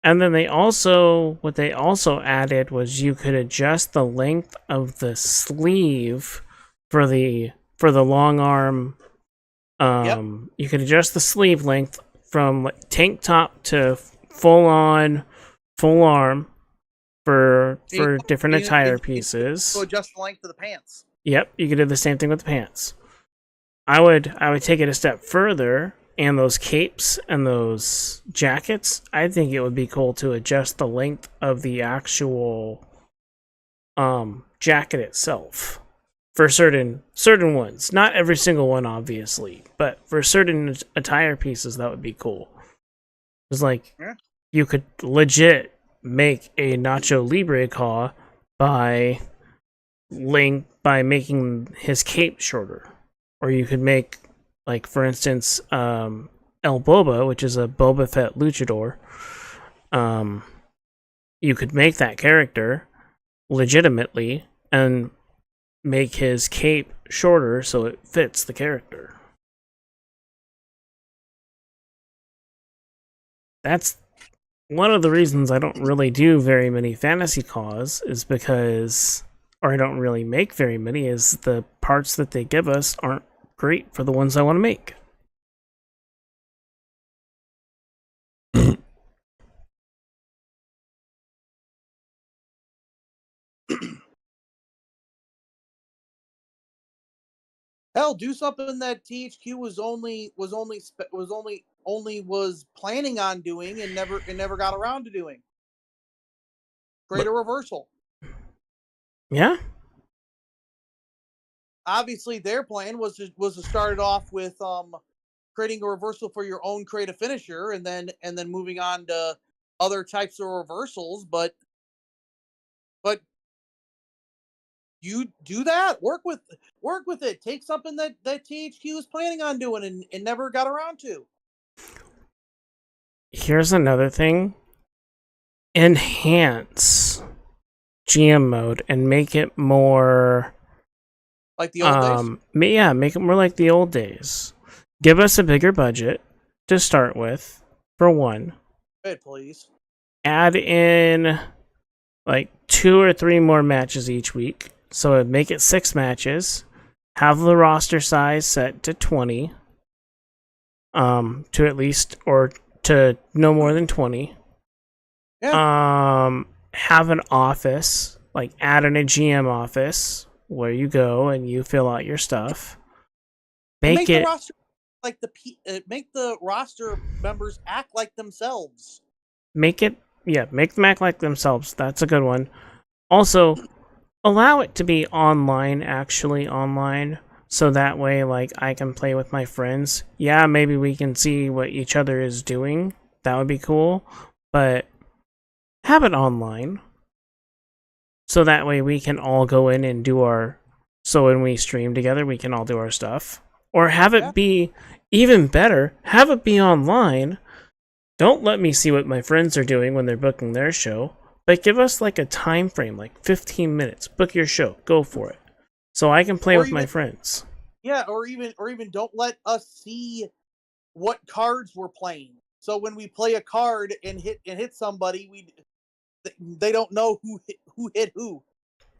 And then what they also added was you could adjust the length of the sleeve for the long arm. You could adjust the sleeve length from like tank top to full arm for different attire pieces. So adjust the length of the pants. Yep, you could do the same thing with the pants. I would take it a step further, and those capes and those jackets, I think it would be cool to adjust the length of the actual jacket itself. For certain ones. Not every single one, obviously, but for certain attire pieces, that would be cool. It's like, you could legit make a Nacho Libre claw by making his cape shorter. Or you could make, like, for instance, El Boba, which is a Boba Fett luchador. You could make that character legitimately and make his cape shorter so it fits the character. That's one of the reasons I don't really do very many fantasy claws, is because, or I don't really make very many, is the parts that they give us aren't great for the ones I want to make. Hell, do something that THQ was planning on doing and never got around to doing. Create a reversal. Yeah. Obviously, their plan was to start it off with creating a reversal for your own creative finisher, and then moving on to other types of reversals. But you do that. Work with it. Take something that THQ was planning on doing and never got around to. Here's another thing. Enhance GM mode and make it more like the old days? Yeah, make it more like the old days. Give us a bigger budget to start with, for one. Good, please. Add in like 2 or 3 more matches each week. So make it 6 matches. Have the roster size set to 20. To at least, or to no more than 20. Yeah. Have an office, like add in a GM office where you go and you fill out your stuff. Make the roster like make the roster members act like themselves. Make them act like themselves. That's a good one. Also, allow it to be online, so that way, like, I can play with my friends. Yeah, maybe we can see what each other is doing. That would be cool. But have it online. So that way we can all go in and do so when we stream together, we can all do our stuff. Or have it be even better. Have it be online. Don't let me see what my friends are doing when they're booking their show. But give us like a time frame, like 15 minutes. Book your show. Go for it. So I can play with my friends. Yeah, or even don't let us see what cards we're playing. So when we play a card and hit somebody, they don't know who hit who.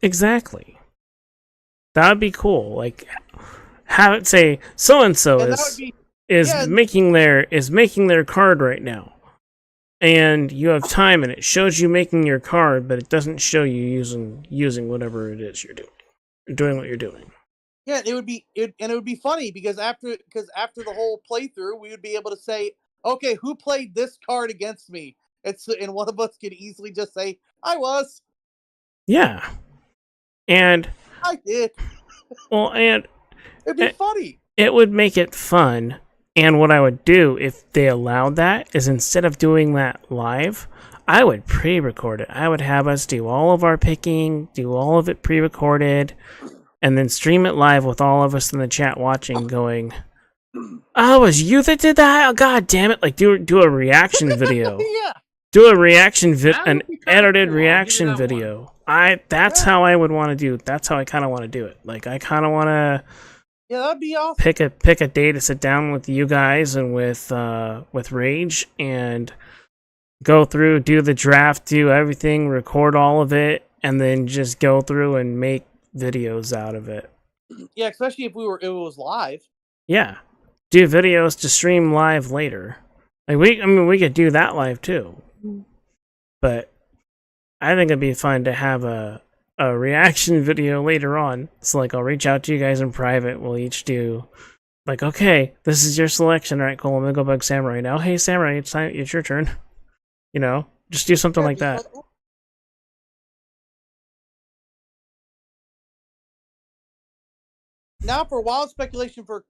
Exactly. That would be cool. Like, have it say so and so is making their card right now, and you have time, and it shows you making your card, but it doesn't show you using whatever it is you're doing what you're doing. Yeah, it would be funny because after the whole playthrough, we would be able to say, okay, who played this card against me? And one of us can easily just say, "I was, Yeah. And I did." and It'd be Eh, funny. it would make it fun. And what I would do if they allowed that is instead of doing that live, I would pre-record it. I would have us do all of our picking, do all of it pre-recorded, and then stream it live with all of us in the chat watching, going, "Oh, it was you that did that? Oh, God damn it!" Like do a reaction video, Yeah. do a reaction That an would be kinda edited cool, I'll give you reaction that one. video. That's Yeah. how I would want to do. That's how I kind of want to do it. Like I kind of want to Yeah, that'd be awesome. pick a day to sit down with you guys and with Rage and go through, do the draft, do everything, record all of it, and then just go through and make videos out of it. Yeah, especially if it was live. Yeah, do videos to stream live later. Like we could do that live too, but I think it'd be fun to have a reaction video later on. So like I'll reach out to you guys in private. We'll each do like, okay, this is your selection. All right, cool. I'm gonna go bug Samurai now. Hey Samurai, it's time. It's your turn. You know, just do something like that. Now for wild speculation for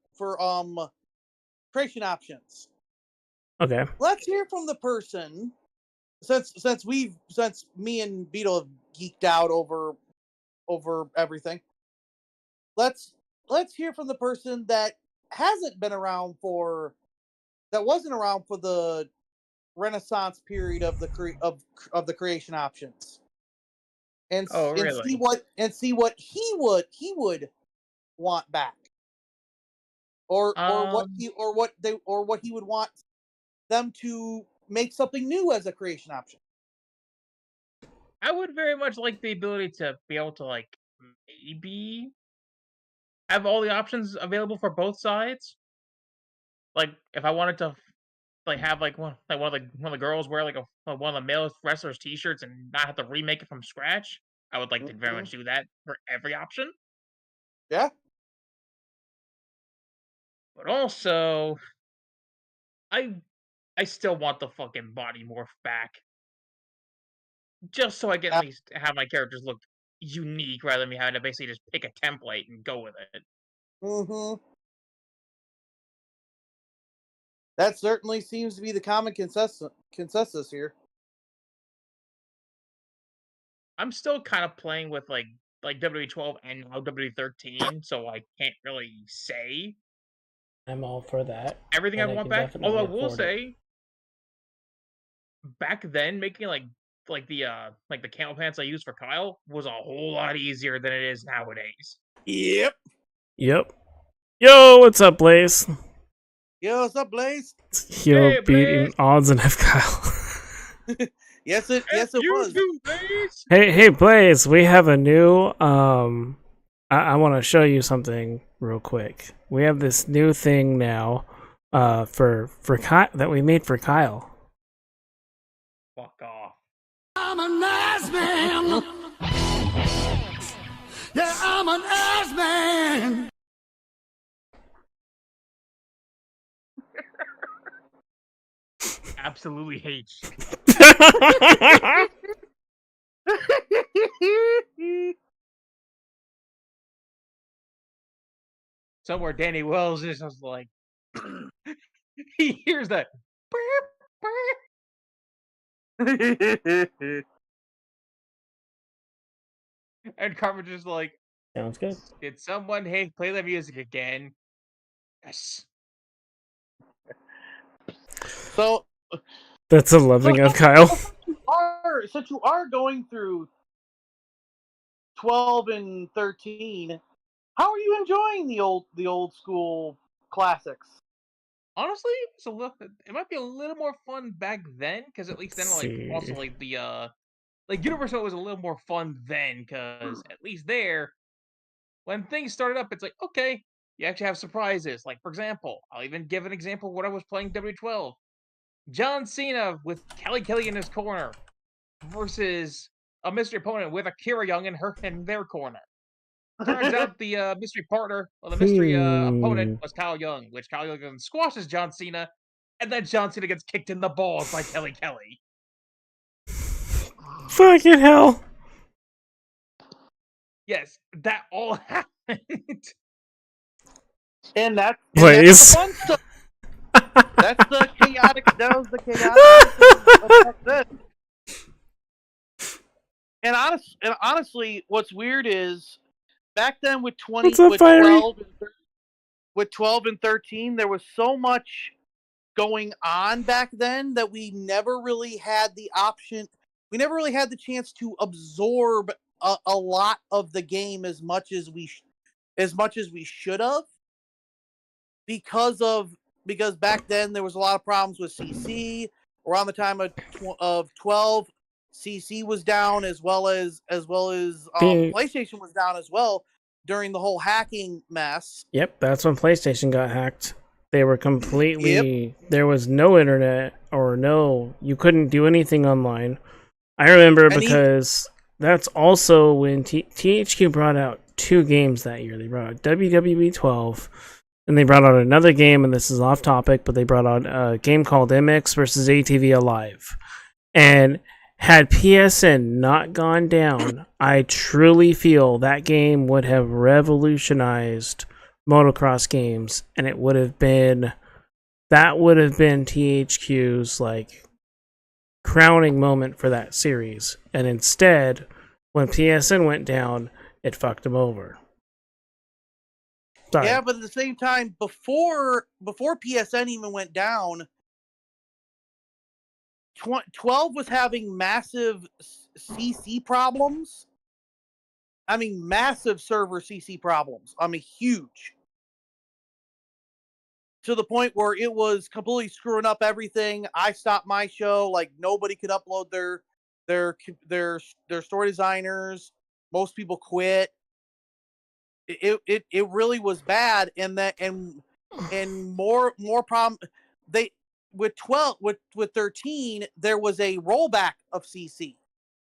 creation options. Okay. Let's hear from the person since me and Beetle have geeked out over everything. Let's hear from the person that hasn't been around that wasn't around for the Renaissance period of the creation options. And Oh, and really? see what he would want back. Or what he would want them to make something new as a creation option. I would very much like the ability to be able to like maybe have all the options available for both sides. Like if I wanted to like have like one of the girls wear like one of the male wrestlers t-shirts and not have to remake it from scratch, I would like to very much do that for every option. Yeah. But also I still want the fucking body morph back. Just so I can at least have my characters look unique rather than me having to basically just pick a template and go with it. Mm-hmm. That certainly seems to be the common consensus here. I'm still kind of playing with like WWE12 and now WWE13, so I can't really say I'm all for that. everything I And I want can back. definitely Although I will afford it. say, back then making like the camel pants I used for Kyle was a whole lot easier than it is nowadays. Yep. Yep. Yo, what's up, Blaze? Yo, what's up, Blaze? Yo, Hey, beating Blaze. odds and F Kyle. Yes, it was. Blaze. Hey, Blaze, we have a new I want to show you something real quick. We have this new thing now for Kyle that we made for Kyle. Fuck off. I'm an ass man. Yeah, I'm an ass man. Absolutely hates. Somewhere Danny Wells is just like he hears that. And Carmen just like, Sounds good. did someone play the music again? Yes. So That's a loving of Kyle. since you are going through 12 and 13, how are you enjoying the old school classics? Honestly, it might be a little more fun back then, because at least then like also like the like Universal was a little more fun then, because at least there, when things started up, it's like, okay, you actually have surprises. Like, for example, I'll even give an example of what I was playing W12. John Cena with Kelly in his corner versus a mystery opponent with Akira Young in their corner. Turns out the mystery partner, or the mystery opponent, was Kyle Young, which Kyle Young squashes John Cena, and then John Cena gets kicked in the balls by Kelly. Fucking hell. Yes, that all happened. And that's Please. the fun stuff. That's the chaotic. That was the chaotic of back then. And honestly, what's weird is back then with What's up, Fiery? 12 and 13, there was so much going on back then that we never really had the option. We never really had the chance to absorb a lot of the game as much as we should have, because back then there was a lot of problems with CC. Around the time of 12, CC was down as well as PlayStation was down as well during the whole hacking mess. Yep, that's when PlayStation got hacked. They were completely... There was no internet, or you couldn't do anything online. I remember because that's also when THQ brought out 2 games that year. They brought out WWE 12, and they brought out another game, and this is off topic, but they brought out a game called MX vs. ATV Alive. And had PSN not gone down, I truly feel that game would have revolutionized motocross games, and that would have been THQ's like crowning moment for that series. And instead, when PSN went down, it fucked them over. Sorry. Yeah, but at the same time, before PSN even went down, 12 was having massive CC problems. I mean, massive server CC problems. I mean, huge. To the point where it was completely screwing up everything. I stopped my show. Like, nobody could upload their story designers. Most people quit. It really was bad, and more problem. They with 13 there was a rollback of CC,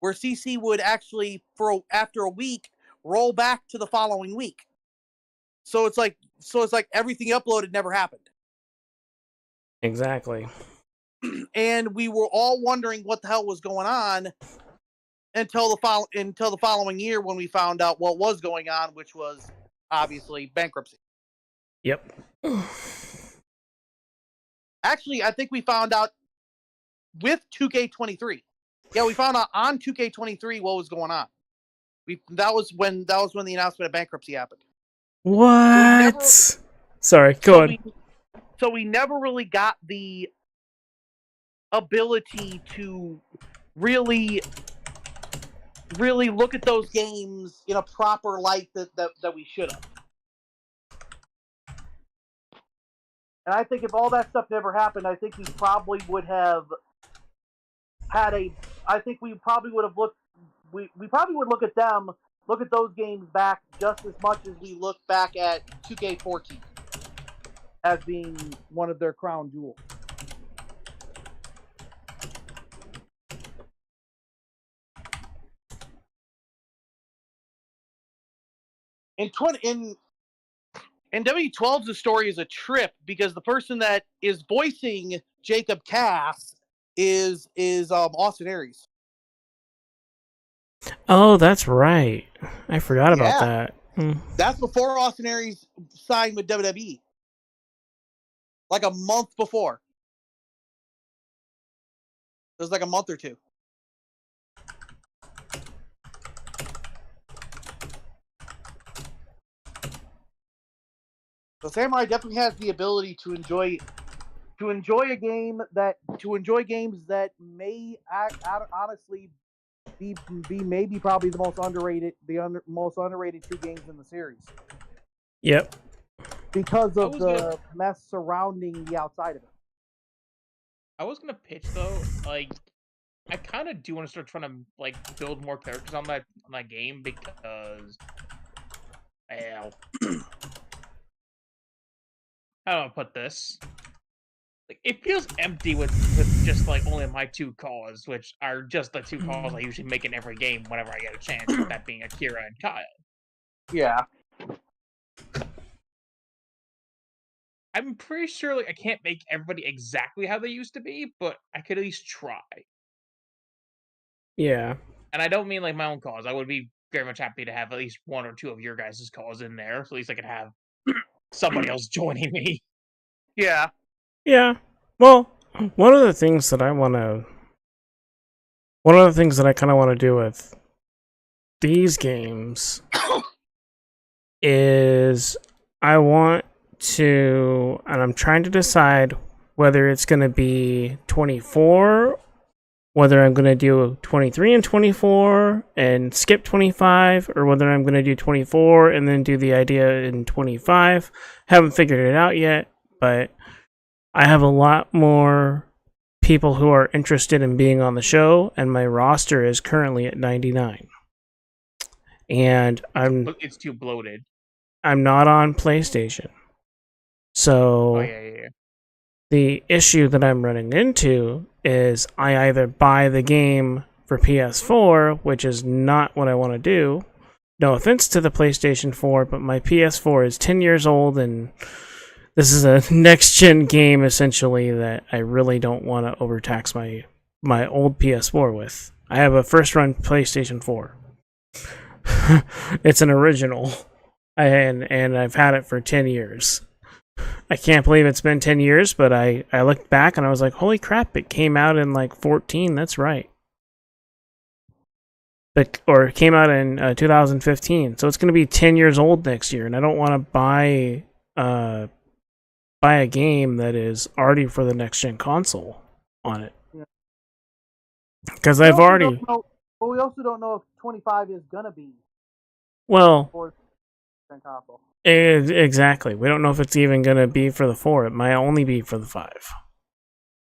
where CC would actually after a week roll back to the following week. So it's like everything uploaded never happened. Exactly. And we were all wondering what the hell was going on until the following year, when we found out what was going on, which was obviously bankruptcy. Yep. Actually, I think we found out with 2K23. Yeah, we found out on 2K23 what was going on. That was when the announcement of bankruptcy happened. What? Sorry, go on. So we never really got the ability to really look at those games in a proper light that we should have. And I think if all that stuff never happened, I think we probably would have I think we probably would have looked. We probably would look at those games back just as much as we look back at 2K14 as being one of their crown jewels. In W12's the story is a trip, because the person that is voicing Jacob Cass is Austin Aries. Oh, that's right. I forgot about that. That's before Austin Aries signed with WWE. Like a month before. It was like a month or two. So Samurai definitely has the ability to enjoy games that may honestly be maybe probably the most underrated 2 games in the series. Yep. Because of the mess surrounding the outside of it. I was gonna pitch though, like, I kind of do want to start trying to like build more characters on that game, because how do I put this? Like, it feels empty with just like only my 2 calls, which are just the 2 calls I usually make in every game whenever I get a chance, with that being Akira and Kyle. Yeah. I'm pretty sure like I can't make everybody exactly how they used to be, but I could at least try. Yeah. And I don't mean like my own cause. I would be very much happy to have at least one or two of your guys' calls in there, so at least I could have somebody else joining me. Yeah. Yeah. Well, one of the things that I kind of want to do with these games is I want to, and I'm trying to decide whether it's going to be 24, whether I'm going to do 23 and 24 and skip 25, or whether I'm going to do 24 and then do the idea in 25. Haven't figured it out yet, but I have a lot more people who are interested in being on the show, and my roster is currently at 99. And It's too bloated. I'm not on PlayStation. So Oh yeah. the issue that I'm running into is I either buy the game for PS4, which is not what I want to do. No offense to the PlayStation 4, but my PS4 is 10 years old, and this is a next-gen game, essentially, that I really don't want to overtax my old PS4 with. I have a first-run PlayStation 4. It's an original, and I've had it for 10 years. I can't believe it's been 10 years, but I looked back and I was like, holy crap, it came out in like 14, that's right. Or it came out in 2015, so it's going to be 10 years old next year, and I don't want to buy a game that is already for the next-gen console on it. Because I've already... But we also don't know if 25 is going to be Well, for the console. Exactly. We don't know if it's even going to be for the 4. It might only be for the 5.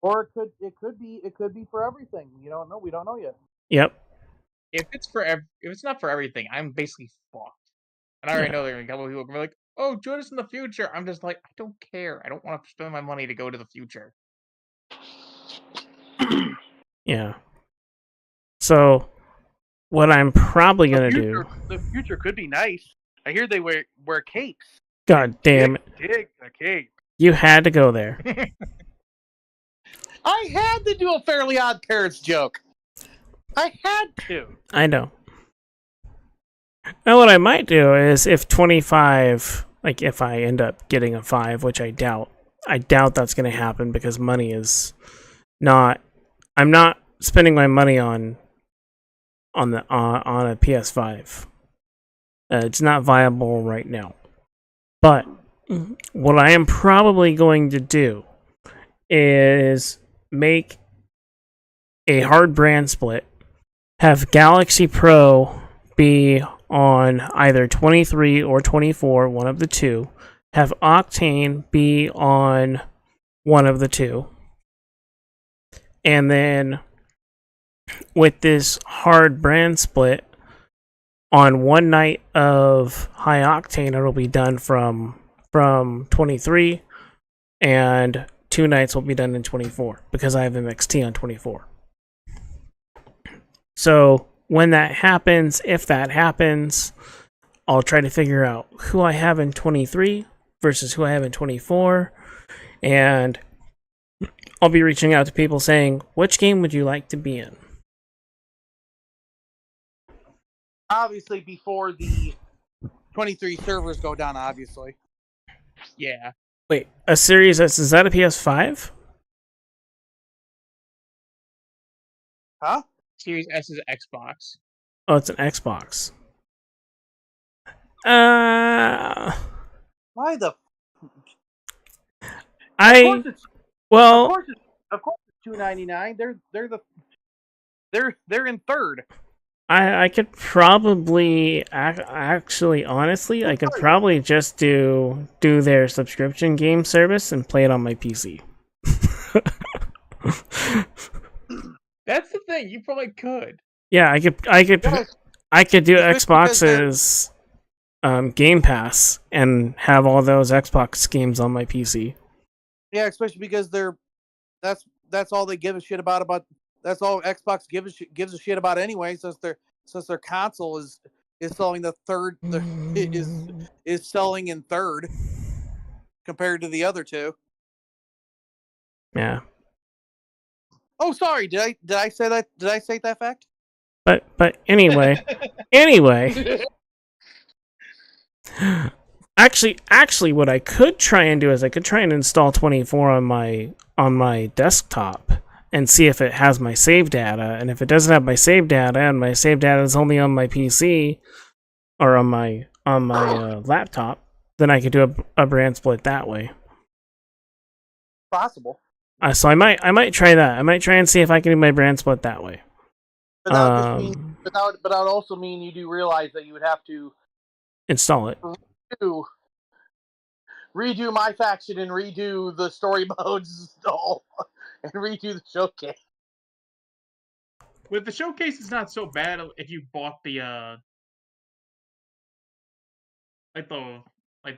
Or it could be for everything. You don't know. We don't know yet. Yep. If it's not for everything, I'm basically fucked. And I already know there are a couple of people who are like, "Oh, join us in the future." I'm just like, I don't care. I don't want to spend my money to go to the future. Yeah. So, what I'm probably going to do... The future could be nice. I hear they wear capes. God damn it. Dig a cape. You had to go there. I had to do a Fairly Odd Parents joke. I had to. I know. Now, what I might do is if 25... Like, if I end up getting a 5, which I doubt that's going to happen because money is not... I'm not spending my money on a PS5. It's not viable right now. But what I am probably going to do is make a hard brand split, have Galaxy Pro be on either 23 or 24, one of the two, have Octane be on one of the two, and then with this hard brand split, on one night of High Octane, it'll be done from 23, and 2 nights will be done in 24, because I have MXT on 24. So, when that happens, if that happens, I'll try to figure out who I have in 23 versus who I have in 24, and I'll be reaching out to people saying, which game would you like to be in? Obviously, before the 23 servers go down, obviously. Yeah. Wait, a Series S, is that a PS5? Huh? Series S is Xbox. Oh, it's an Xbox. Why the? Well, Of course it's $2.99. They're in third. I could probably actually, honestly, I could probably just do their subscription game service and play it on my PC. That's the thing. You probably could. Yeah, I could do Xbox's Game Pass and have all those Xbox games on my PC. Yeah, especially because that's all they give a shit about. That's all Xbox gives a shit about anyway, since their console is selling is selling in third compared to the other two. Yeah. Oh, sorry. Did I say that? Did I say that fact? But anyway, actually, what I could try and do is I could try and install 24 on my desktop and see if it has my save data. And if it doesn't have my save data, and my save data is only on my PC or on my laptop, then I could do a brand split that way. Possible. So I might try that. I might try and see if I can do my brand split that way. But that would just mean, but that would also mean you do realize that you would have to Install it. redo my faction and redo the story modes all, and redo the showcase. With the showcase, it's not so bad if you bought the like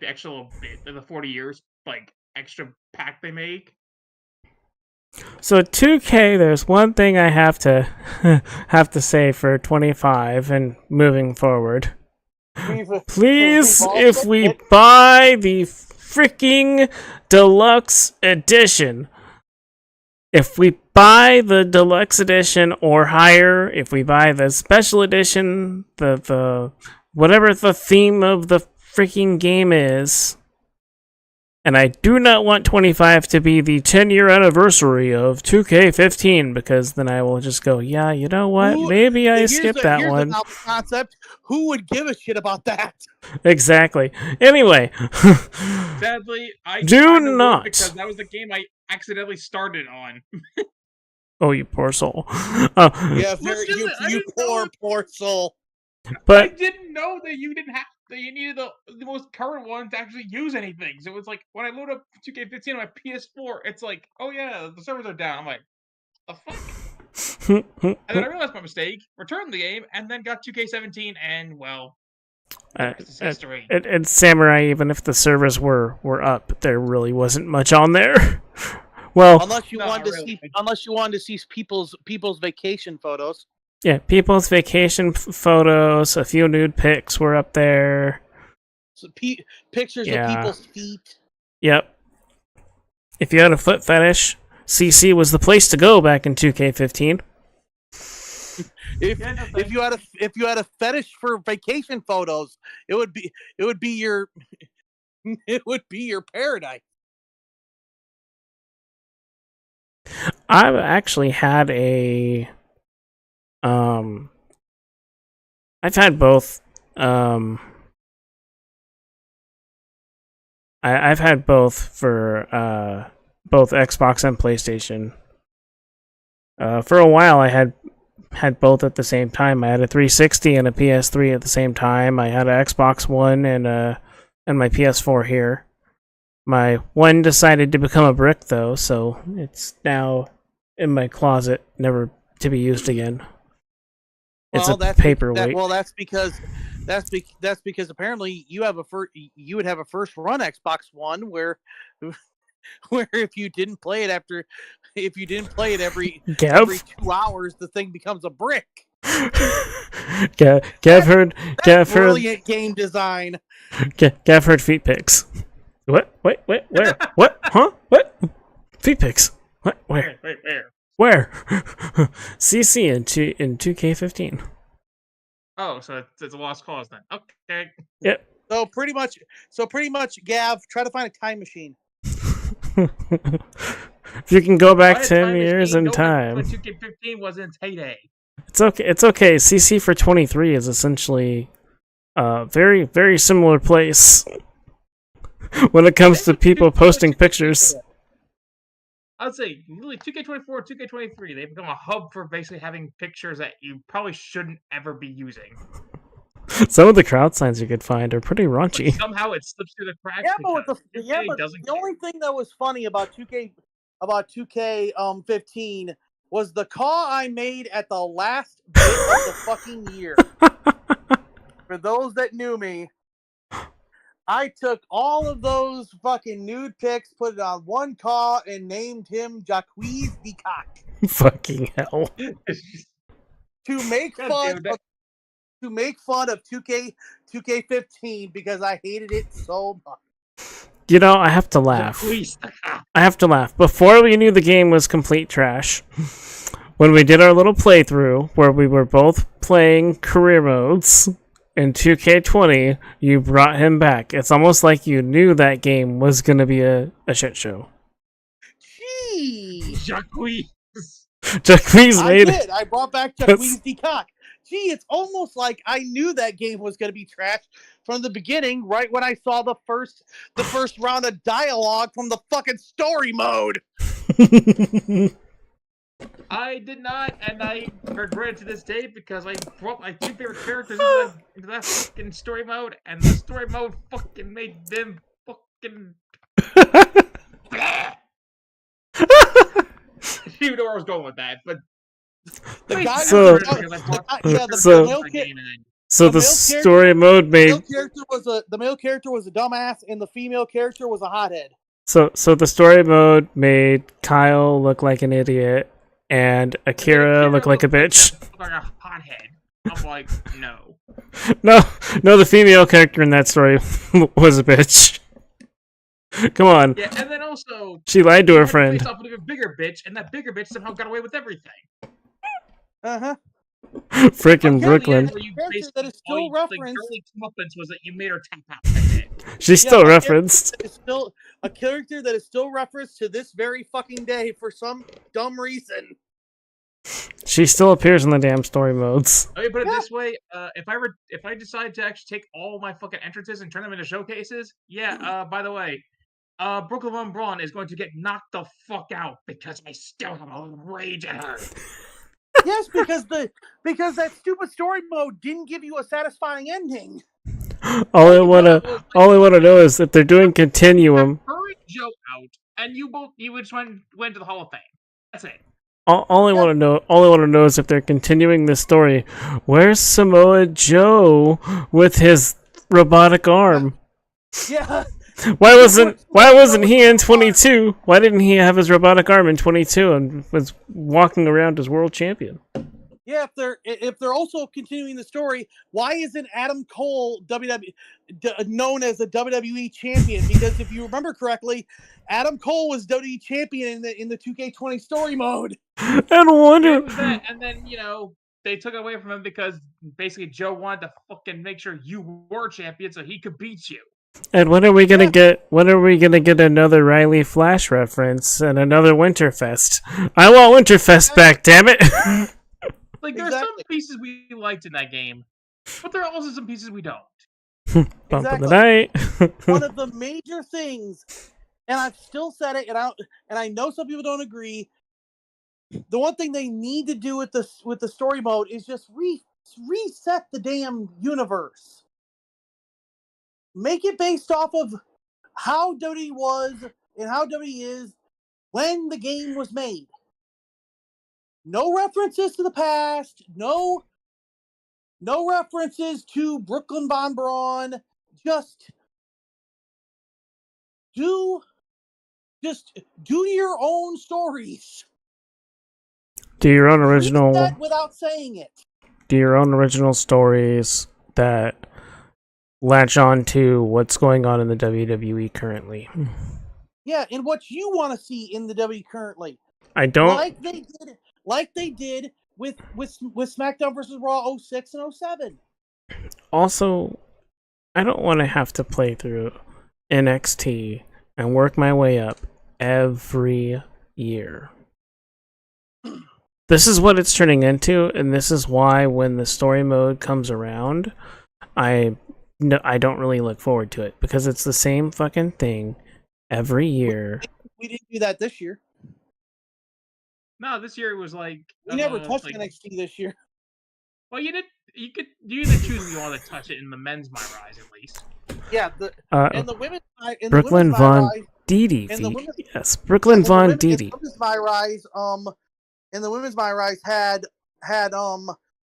the actual bit, the 40 years like extra pack they make. So 2K, there's one thing I have to say for 25 and moving forward. Please, if we buy the freaking deluxe edition, if we buy the deluxe edition or higher, if we buy the special edition, the whatever the theme of the freaking game is, and I do not want 25 to be the 10-year anniversary of 2K15, because then I will just go, yeah, you know what? Maybe I skipped that one. Here's the concept. Who would give a shit about that? Exactly. Anyway. Sadly, I do not. Because that was the game I accidentally started on. Oh, you poor soul. Yeah, you poor soul. But I didn't know that you needed the most current one to actually use anything. So it's like when I load up 2K15 on my PS4, it's like, oh yeah, the servers are down. I'm like, the fuck? And then I realized my mistake, returned the game, and then got 2K17, and well, it's history. And Samurai, even if the servers were up, there really wasn't much on there. Well, unless you wanted to see people's vacation photos. Yeah, people's vacation photos, a few nude pics were up there. So pictures of people's feet. Yep. If you had a foot fetish, CC was the place to go back in 2K15. If you had a fetish for vacation photos, it would be your paradise. I've actually had I've had both. I've had both for both Xbox and PlayStation. For a while, I had both at the same time. I had a 360 and a PS3 at the same time. I had an Xbox One and my PS4 here. My one decided to become a brick though, so it's now in my closet, never to be used again. It's a paperweight. That's because apparently you would have a first run Xbox One where if you didn't play it every 2 hours, the thing becomes a brick. Gav heard brilliant game design. Gav heard feet pics. What? Wait, where? What? Huh? What? Feet pics. What? Where? Where? CC in 2K15. Oh, so it's a lost cause then. Okay. Yep. So pretty much, Gav, try to find a time machine. If you can go back 10 years in time. When 2K15 was in its heyday. It's okay. It's okay. CC for 23 is essentially a very, very similar place when it comes to people posting pictures. I'd say really 2K24, 2K23, they've become a hub for basically having pictures that you probably shouldn't ever be using. Some of the crowd signs you could find are pretty raunchy. But somehow it slips through the cracks. Yeah, but the only thing that was funny about 2K15 was the call I made at the last bit of the fucking year. For those that knew me, I took all of those fucking nude pics, put it on one call, and named him Jacques Decock. Fucking hell. To make fun of 2K15 because I hated it so much. You know, I have to laugh. I have to laugh. Before we knew the game was complete trash, when we did our little playthrough where we were both playing career modes in 2K20, you brought him back. It's almost like you knew that game was gonna be a shit show. Gee, Jacques. Jacquees I made it. did. I brought back Jacquees Decock. Gee, it's almost like I knew that game was going to be trash from the beginning, right when I saw the first round of dialogue from the fucking story mode. I did not, and I regret it to this day because I brought my two favorite characters into that fucking story mode, and the story mode fucking made them fucking. You know where I was going with that, but The Wait, guy So- was, the So- male, So The the male story mode male made character the male character was a dumbass, and the female character was a hothead. so the story mode made Kyle look like an idiot and Akira look like a bitch. Like a hothead. I'm like, no. No, the female character in that story was a bitch. Come on, Yeah, and then also she lied to her he friend. faced off with a bigger bitch, and that bigger bitch somehow got away with everything. Uh-huh. Frickin' Okay, Brooklyn. yeah. Where you Character basically that is still all the referenced- girly comeuppance was that you made her tap out. That's it. She's Yeah, still a character referenced. that is still a character that is still referenced to this very fucking day for some dumb reason. She still appears in the damn story modes. Let me put it Yeah. this way: if I decide to actually take all my fucking entrances and turn them into showcases, yeah. By the way, Brooklyn Von Braun is going to get knocked the fuck out because I still have a rage at her. Yes, because that stupid story mode didn't give you a satisfying ending. All I wanna know is if they're doing Continuum. Hurry Joe out, and you just went to the Hall of Fame. That's it. All I want to know is if they're continuing this story. Where's Samoa Joe with his robotic arm? Yeah. Why wasn't he in 22? Why didn't he have his robotic arm in 22 and was walking around as world champion? Yeah, if they're also continuing the story, why isn't Adam Cole known as a WWE champion? Because if you remember correctly, Adam Cole was WWE champion in the 2K20 story mode. And It wonder was that, and then they took it away from him because basically Joe wanted to fucking make sure you were champion so he could beat you. and when are we gonna get another Riley Flash reference and another Winterfest? I want Winterfest back, damn it! Like there are some Exactly. pieces we liked in that game, but there are also some pieces we don't. Bump of the Exactly. night. One of the major things, and I've still said it, and I know some people don't agree. The one thing they need to do with the story mode is just reset the damn universe. Make it based off of how WWE was and how WWE is when the game was made. No references to the past. No references to Brooklyn Von Braun. Just do your own stories. Do your own original. Reset without saying it. Do your own original stories that latch on to what's going on in the WWE currently. Yeah, and what you want to see in the WWE currently, I don't. like they did with SmackDown vs. Raw 06 and 07. Also, I don't want to have to play through NXT and work my way up every year. This is what it's turning into, and this is why when the story mode comes around, I don't really look forward to it because it's the same fucking thing every year. We didn't do that this year. No, this year it was like We never touched like, NXT this year. Well, you did. You either choose if you want to touch it in the men's My Rise at least. Yeah, and the women's Brooklyn My Von Rise, Didi. and the women's- Yes, Brooklyn Von Didi. And the women's My Rise had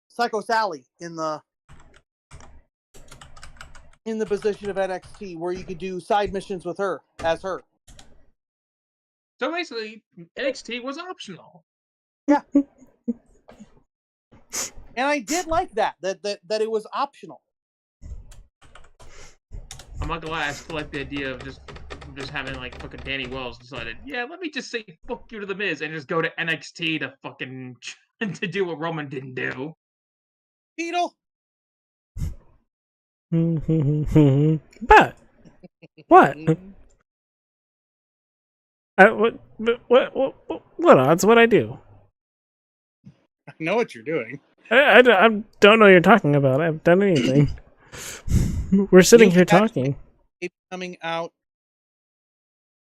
Psycho Sally in the position of NXT where you could do side missions with her as her. So basically, NXT was optional. And I did like that it was optional. I'm not gonna lie, I still like the idea of just from just having like fucking Danny Wells decided, yeah, let me just say fuck you to the Miz and just go to NXT to fucking to do what Roman didn't do. Beetle. But what? What odds? What I do? I know what you're doing. I don't know what you're talking about. I haven't done anything. We're sitting here talking. It's coming out.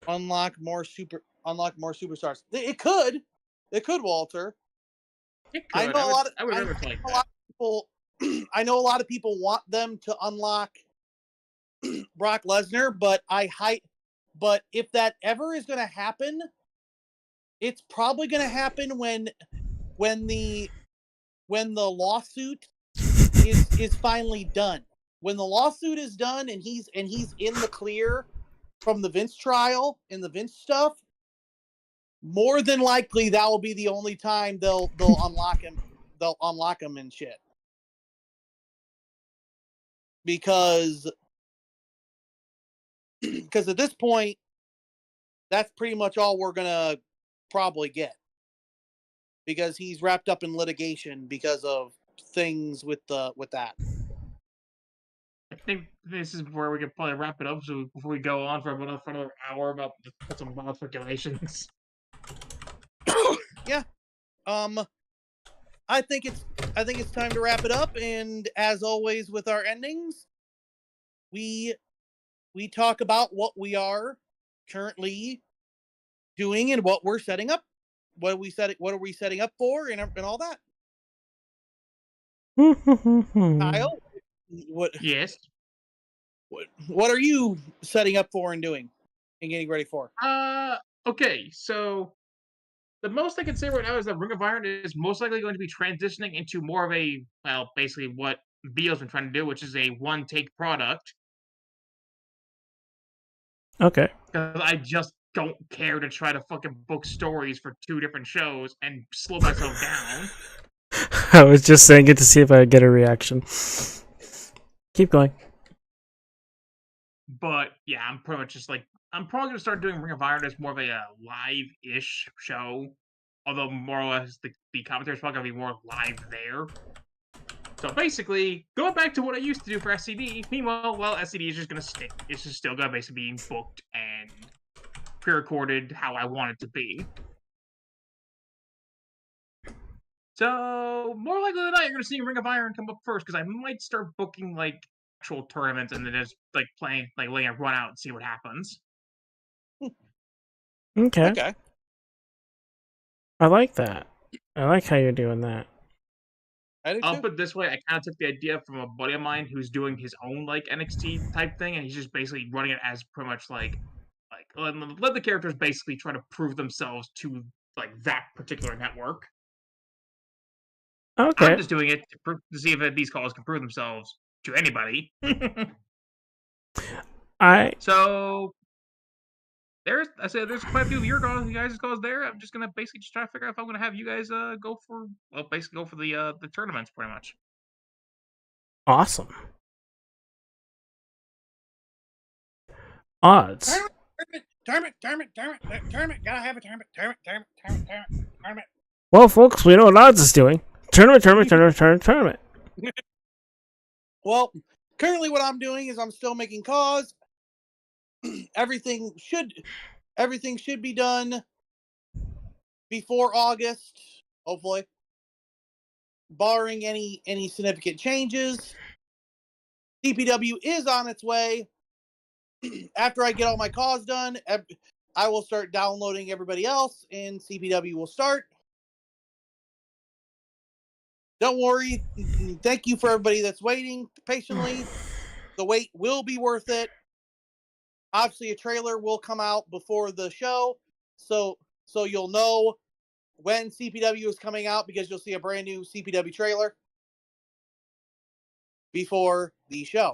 Unlock more superstars. It could, Walter. It could. I know a lot of. I would never like that. People. I know a lot of people want them to unlock Brock Lesnar, but But if that ever is going to happen, it's probably going to happen when the lawsuit is finally done. When the lawsuit is done and he's in the clear from the Vince trial and the Vince stuff, more than likely that will be the only time they'll unlock him. They'll unlock him and shit. Because at this point, that's pretty much all we're gonna probably get. Because he's wrapped up in litigation because of things with that. I think this is where we could probably wrap it up before we go on for another hour about some wild speculations. Yeah. I think it's time to wrap it up, and as always with our endings, we talk about what we are currently doing and what we're setting up. What are we setting up for and all that? Kyle, what Yes. what are you setting up for and doing and getting ready for? Okay, so the most I can say right now is that Ring of Iron is most likely going to be transitioning into more of a, well, basically what Beal's been trying to do, which is a one-take product. Okay. Because I just don't care to try to fucking book stories for 2 different shows and slow myself down. I was just saying it to see if I would get a reaction. Keep going. But yeah, I'm pretty much just like, I'm probably going to start doing Ring of Iron as more of a live-ish show. Although more or less the commentary is probably going to be more live there. So basically, going back to what I used to do for SCD, meanwhile, well, SCD is just going to stick. It's just still going to basically be booked and pre-recorded how I want it to be. So, more likely than not, you're going to see Ring of Iron come up first, because I might start booking, like, actual tournaments and then just, like, playing, like, letting it run out and see what happens. Okay. Okay. I like that. I like how you're doing that. I do I'll too. put it this way, I kind of took the idea from a buddy of mine who's doing his own, like, NXT type thing, and he's just basically running it as pretty much, like let the characters basically try to prove themselves to, like, that particular network. Okay. I'm just doing it to see if these calls can prove themselves to anybody. So there's quite a few of your guys' calls there. I'm just gonna basically just try to figure out if I'm gonna have you guys go for the tournaments pretty much. Awesome. Odds. Tournament. Gotta have a tournament. Well, folks, we know what Odds is doing. Tournament. Well, currently what I'm doing is I'm still making calls. Everything should be done before August, hopefully. Barring any significant changes. CPW is on its way. After I get all my calls done, I will start downloading everybody else, and CPW will start. Don't worry. Thank you for everybody that's waiting patiently. The wait will be worth it. Obviously, a trailer will come out before the show, so you'll know when CPW is coming out, because you'll see a brand new CPW trailer before the show.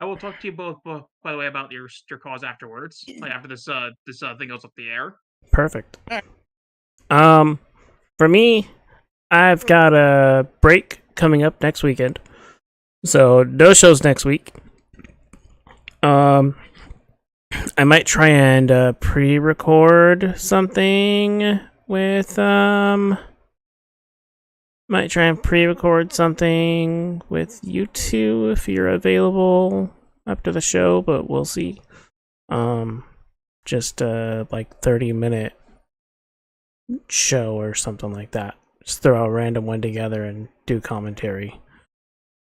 I will talk to you both, by the way, about your calls afterwards, like after this thing goes up the air. Perfect. All For me, I've got a break coming up next weekend, so no shows next week. I might try and pre-record something with might try and pre-record something with you two if you're available after the show, but we'll see. Just like 30-minute show or something like that. Just throw a random one together and do commentary.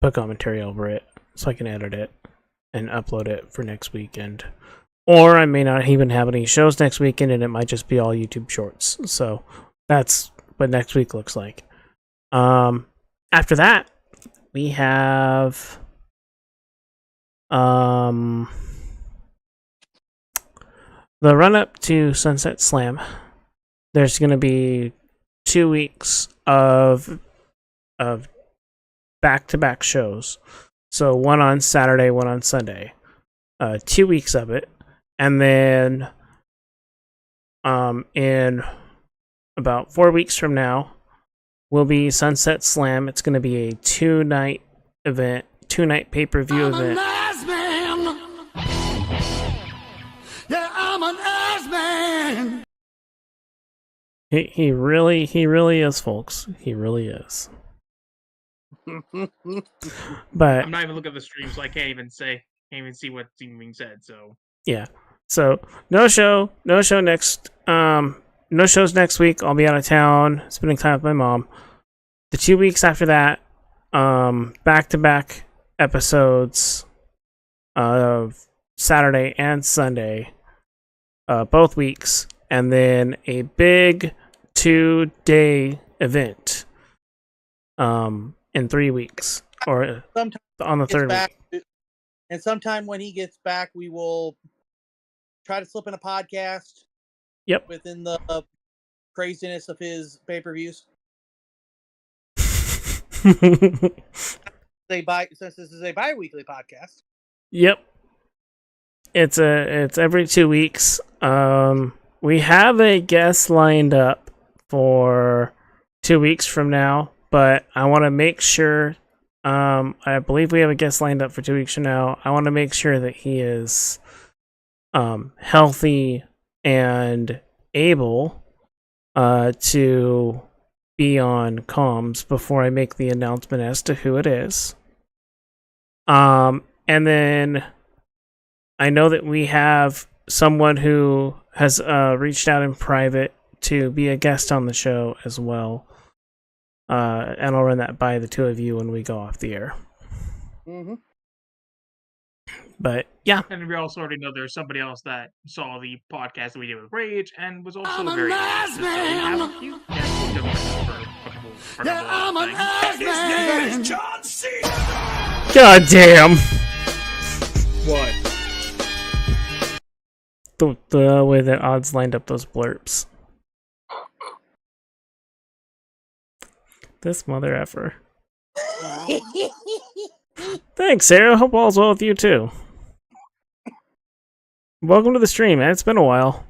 Put commentary over it so I can edit it and upload it for next weekend. Or I may not even have any shows next weekend and it might just be all YouTube shorts. So that's what next week looks like. After that, we have the run up to Sunset Slam. There's going to be 2 weeks of back-to-back shows. So one on Saturday, one on Sunday. 2 weeks of it. And then in about 4 weeks from now will be Sunset Slam. It's going to be a 2-night event, 2-night pay-per-view event. Ass man. Yeah, I'm an ass man. He really is, folks. He really is. But I'm not even looking at the stream, so I can't even see what's even being said. So yeah. So no shows next week. I'll be out of town, spending time with my mom. The 2 weeks after that, back-to-back episodes of Saturday and Sunday, both weeks, and then a big 2-day event in 3 weeks, or Sometime on the gets third back, week. and sometime when he gets back, we will try to slip in a podcast. Yep. Within the craziness of his pay-per-views. Since this is a bi-weekly podcast. Yep. It's every 2 weeks. We have a guest lined up for 2 weeks from now, but I want to make sure. I believe we have a guest lined up for 2 weeks from now. I want to make sure that he is healthy and able to be on comms before I make the announcement as to who it is. And then I know that we have someone who has reached out in private to be a guest on the show as well. And I'll run that by the two of you when we go off the air. Mm-hmm. But yeah. and we also already know there's somebody else that saw the podcast that we did with Rage and was also I'm a very nice interested. So we have man. a few guests who've done this for a couple Yeah, I'm an things. ass His name man. is John Cena. God damn. What? The way that odds lined up those blurps. This mother effer. Thanks, Sarah. Hope all's well with you too. Welcome to the stream, man. It's been a while.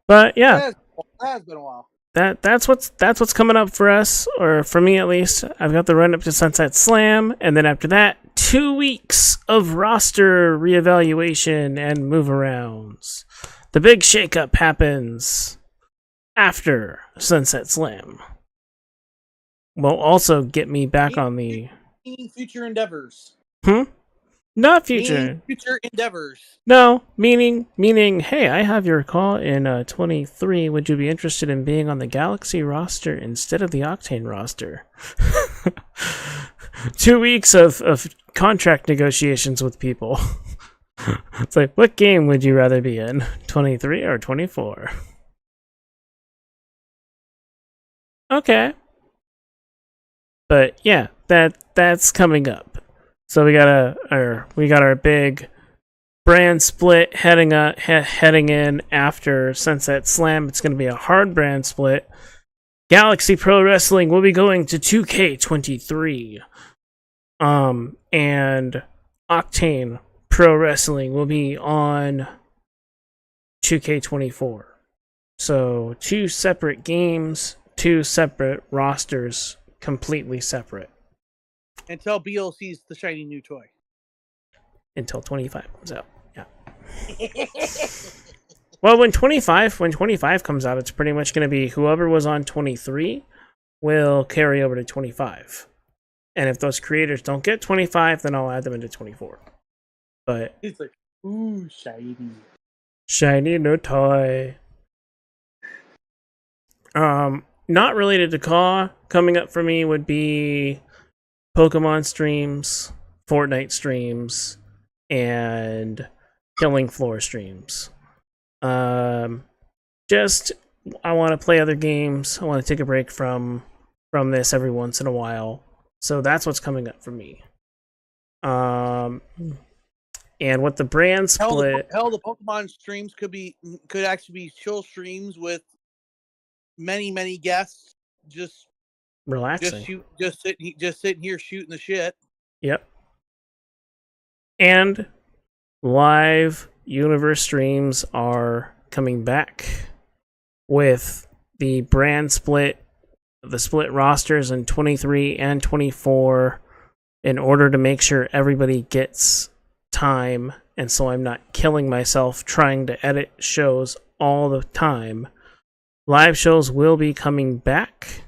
But yeah, It has been a while. that's what's coming up for us, or for me at least. I've got the run up to Sunset Slam, and then after that, 2 weeks of roster reevaluation and move arounds. The big shakeup happens after Sunset Slam. Will also get me back on the Future endeavors. not future. Meaning future endeavors. No, meaning, hey, I have your call in 23. Would you be interested in being on the Galaxy roster instead of the Octane roster? 2 weeks of contract negotiations with people. It's like, what game would you rather be in? 23 or 24? Okay. But yeah, that's coming up. So we got our big brand split heading in after Sunset Slam. It's going to be a hard brand split. Galaxy Pro Wrestling will be going to 2K23. And Octane Pro Wrestling will be on 2K24. So 2 separate games, 2 separate rosters, completely separate Until BL sees the shiny new toy. Until 25 comes out. Yeah. Well, when 25 comes out, it's pretty much going to be whoever was on 23 will carry over to 25. And if those creators don't get 25, then I'll add them into 24. But It's like, ooh, shiny. shiny new toy. Not related to Caw, coming up for me would be Pokemon streams, Fortnite streams, and Killing Floor streams. Just I want to play other games. I want to take a break from this every once in a while. So that's what's coming up for me. And with the brand split, Hell, the Pokemon streams could actually be chill streams with many guests. Just relaxing. just sitting here shooting the shit. Yep. And live universe streams are coming back with the brand split, the split rosters in 23 and 24 in order to make sure everybody gets time, and so I'm not killing myself trying to edit shows all the time. Live shows will be coming back,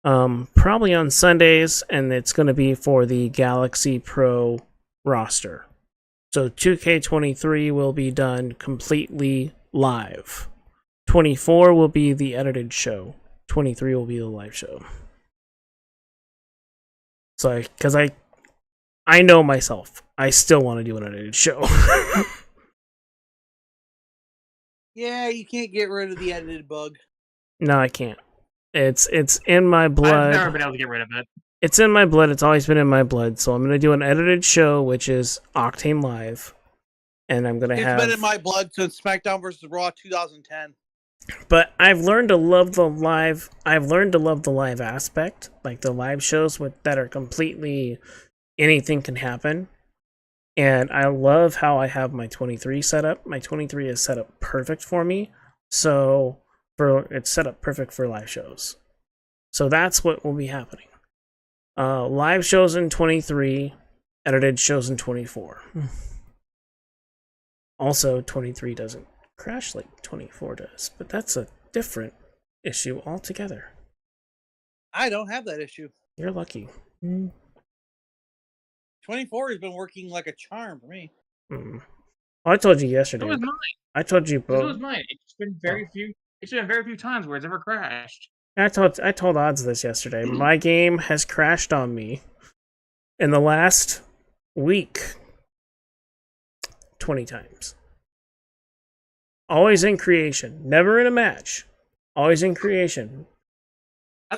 probably on Sundays, and it's going to be for the Galaxy Pro roster. So 2K23 will be done completely live. 24 will be the edited show. 23 will be the live show. So, because I know myself, I still want to do an edited show. Yeah, you can't get rid of the edited bug. No, I can't. It's in my blood. I've never been able to get rid of it. It's in my blood. It's always been in my blood. So I'm going to do an edited show, which is Octane Live. And I'm going to have... It's been in my blood since SmackDown vs. Raw 2010. But I've learned to love the live... I've learned to love the live aspect. Like the live shows that are completely... Anything can happen. And I love how I have my 23 set up. My 23 is set up perfect for me. So it's set up perfect for live shows. So that's what will be happening. Live shows in 23, edited shows in 24. Also, 23 doesn't crash like 24 does, but that's a different issue altogether. I don't have that issue. You're lucky. 24 has been working like a charm for me. Well, I told you yesterday. It was mine. I told you both. It was mine. It's been very few. It's been very few times where it's ever crashed. I told Odds this yesterday. My game has crashed on me in the last week 20 times. Always in creation, never in a match. Always in creation. I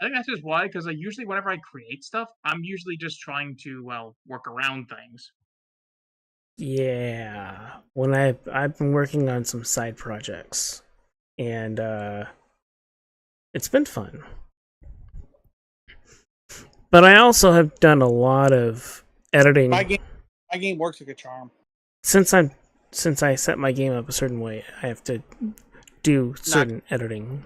think that's just why, because usually whenever I create stuff, I'm usually just trying to work around things. Yeah, when I've been working on some side projects, and it's been fun. But I also have done a lot of editing. My game works like a charm. Since I set my game up a certain way, I have to do certain editing.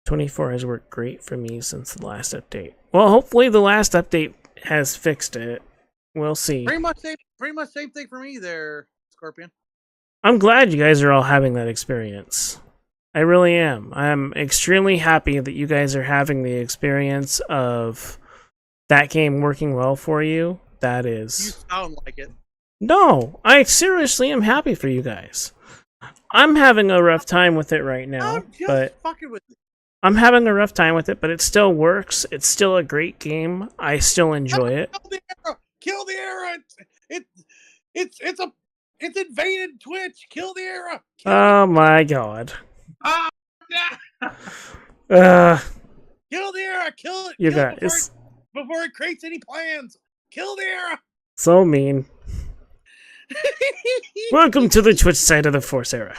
24 has worked great for me since the last update. Well, hopefully the last update has fixed it. We'll see. Pretty much same thing for me there, Scorpion. I'm glad you guys are all having that experience. I really am. I'm extremely happy that you guys are having the experience of that game working well for you. That is... You sound like it. No, I seriously am happy for you guys. I'm having a rough time with it right now, I'm just but fucking with it. I'm having a rough time with it, but it still works. It's still a great game. I still enjoy it. Kill the era! It's invaded Twitch! Kill the era! Oh my god. Oh, yeah. Kill the era! Kill it! You Kill it guys. before it creates any plans! Kill the era! So mean. Welcome to the Twitch side of the Force Era.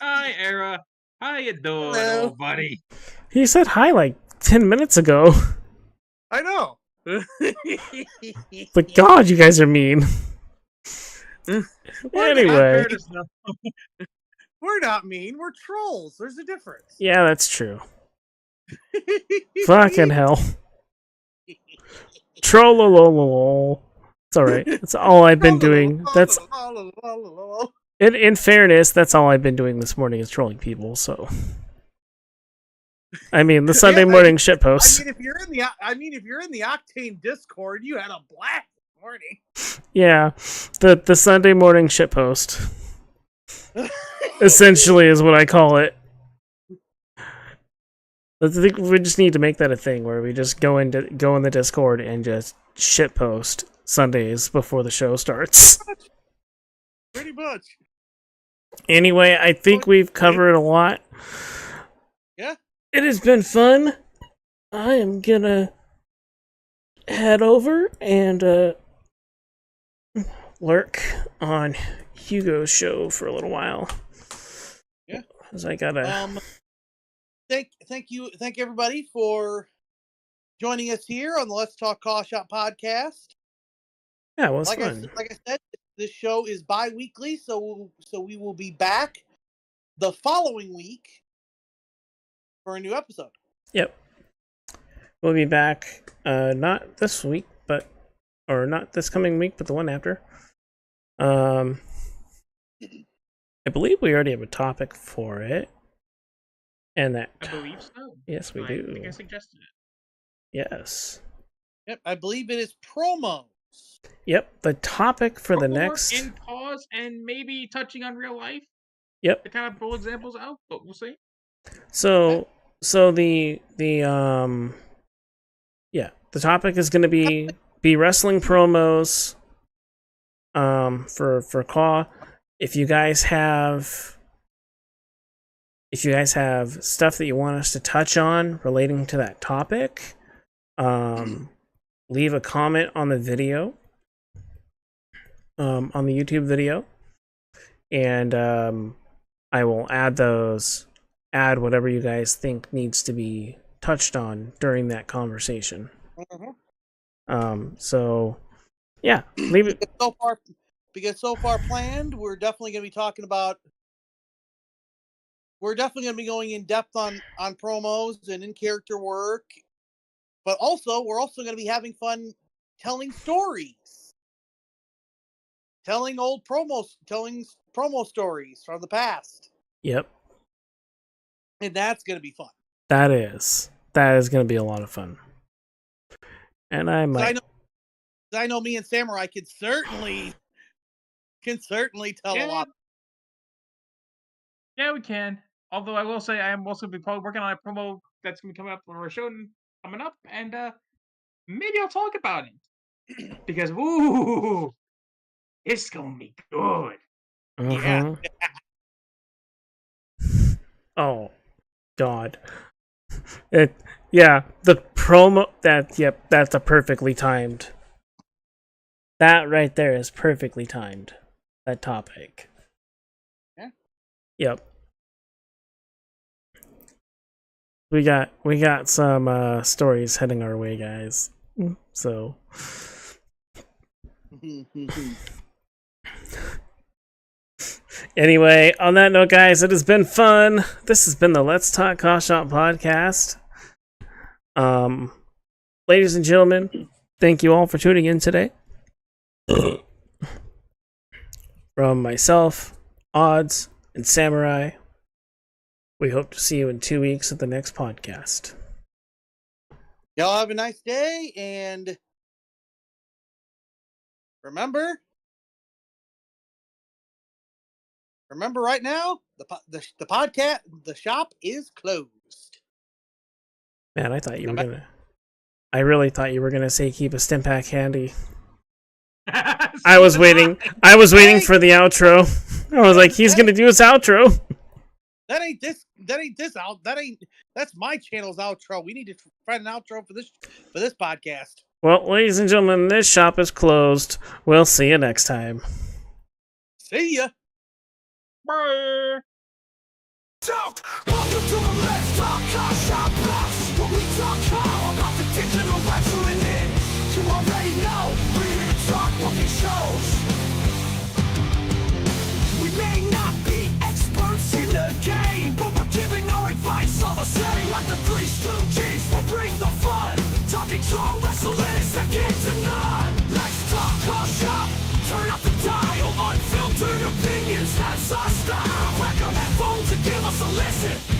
Hi, Era. How you doing, Hello. old buddy? He said hi like 10 minutes ago. I know. But God, you guys are mean. Anyway. We're not mean. We're trolls. There's a difference. Yeah, that's true. Fucking hell. Trollololol. It's alright. That's all I've been doing. That's in fairness, that's all I've been doing this morning is trolling people, so I mean the Sunday morning shitposts. if you're in the Octane Discord, you had a blast this morning. Yeah. The Sunday morning shitpost. Essentially is what I call it. I think we just need to make that a thing where we just go in the Discord and just shitpost Sundays before the show starts. Pretty much. Anyway, I think we've covered a lot. Yeah. It has been fun. I am gonna head over and lurk on Hugo's show for a little while. Yeah. Because I gotta Thank everybody for joining us here on the Let's Talk Call Shop podcast. Yeah, it was fun. Like I said, this show is bi-weekly, so we will be back the following week for a new episode. Yep. We'll be back not this week, or not this coming week, but the one after. I believe we already have a topic for it. And that I believe so. Yes, we I do. think I suggested it. Yes. Yep, I believe it is promos. Yep, the topic for the Or next. in pause and maybe touching on real life. Yep. To kind of pull examples out, but we'll see. So the topic is going to be wrestling promos for Caw. If you guys have stuff that you want us to touch on relating to that topic, leave a comment on the video, on the YouTube video, and I will add whatever you guys think needs to be touched on during that conversation. So yeah, leave it. Because so far planned, we're definitely going to be talking about. We're definitely going to be going in depth on promos and in character work, but we're also going to be having fun telling stories, telling promo stories from the past. Yep, and that's going to be fun. That is going to be a lot of fun, and I know me and Samurai can certainly tell a lot. Yeah, we can. Although I will say I am also probably working on a promo that's going to be coming up on our show coming up, and maybe I'll talk about it because it's going to be good. Yeah. Oh, God. The promo that's a perfectly timed. That right there is perfectly timed. That topic. Yeah. Yep. We got some stories heading our way, guys. So anyway, on that note, guys, it has been fun. This has been the Let's Talk Call Shop podcast. Ladies and gentlemen, thank you all for tuning in today. From myself, Odds, and Samurai, we hope to see you in 2 weeks at the next podcast. Y'all have a nice day, and remember right now, the podcast, the shop is closed. Man, I really thought you were gonna say keep a stim pack handy. I was waiting for the outro. I was like, he's gonna do his outro. That's my channel's outro. We need to find an outro for this podcast. Well, ladies and gentlemen, this shop is closed. We'll see you next time. See ya. Bye. Welcome to the Let's Talk Call Shop box, where we talk all about the digital wrestling in. You already know, we're here to talk booking shows. We may not be experts in the game, but we're giving our advice all the same, like the Three Stooges. listen.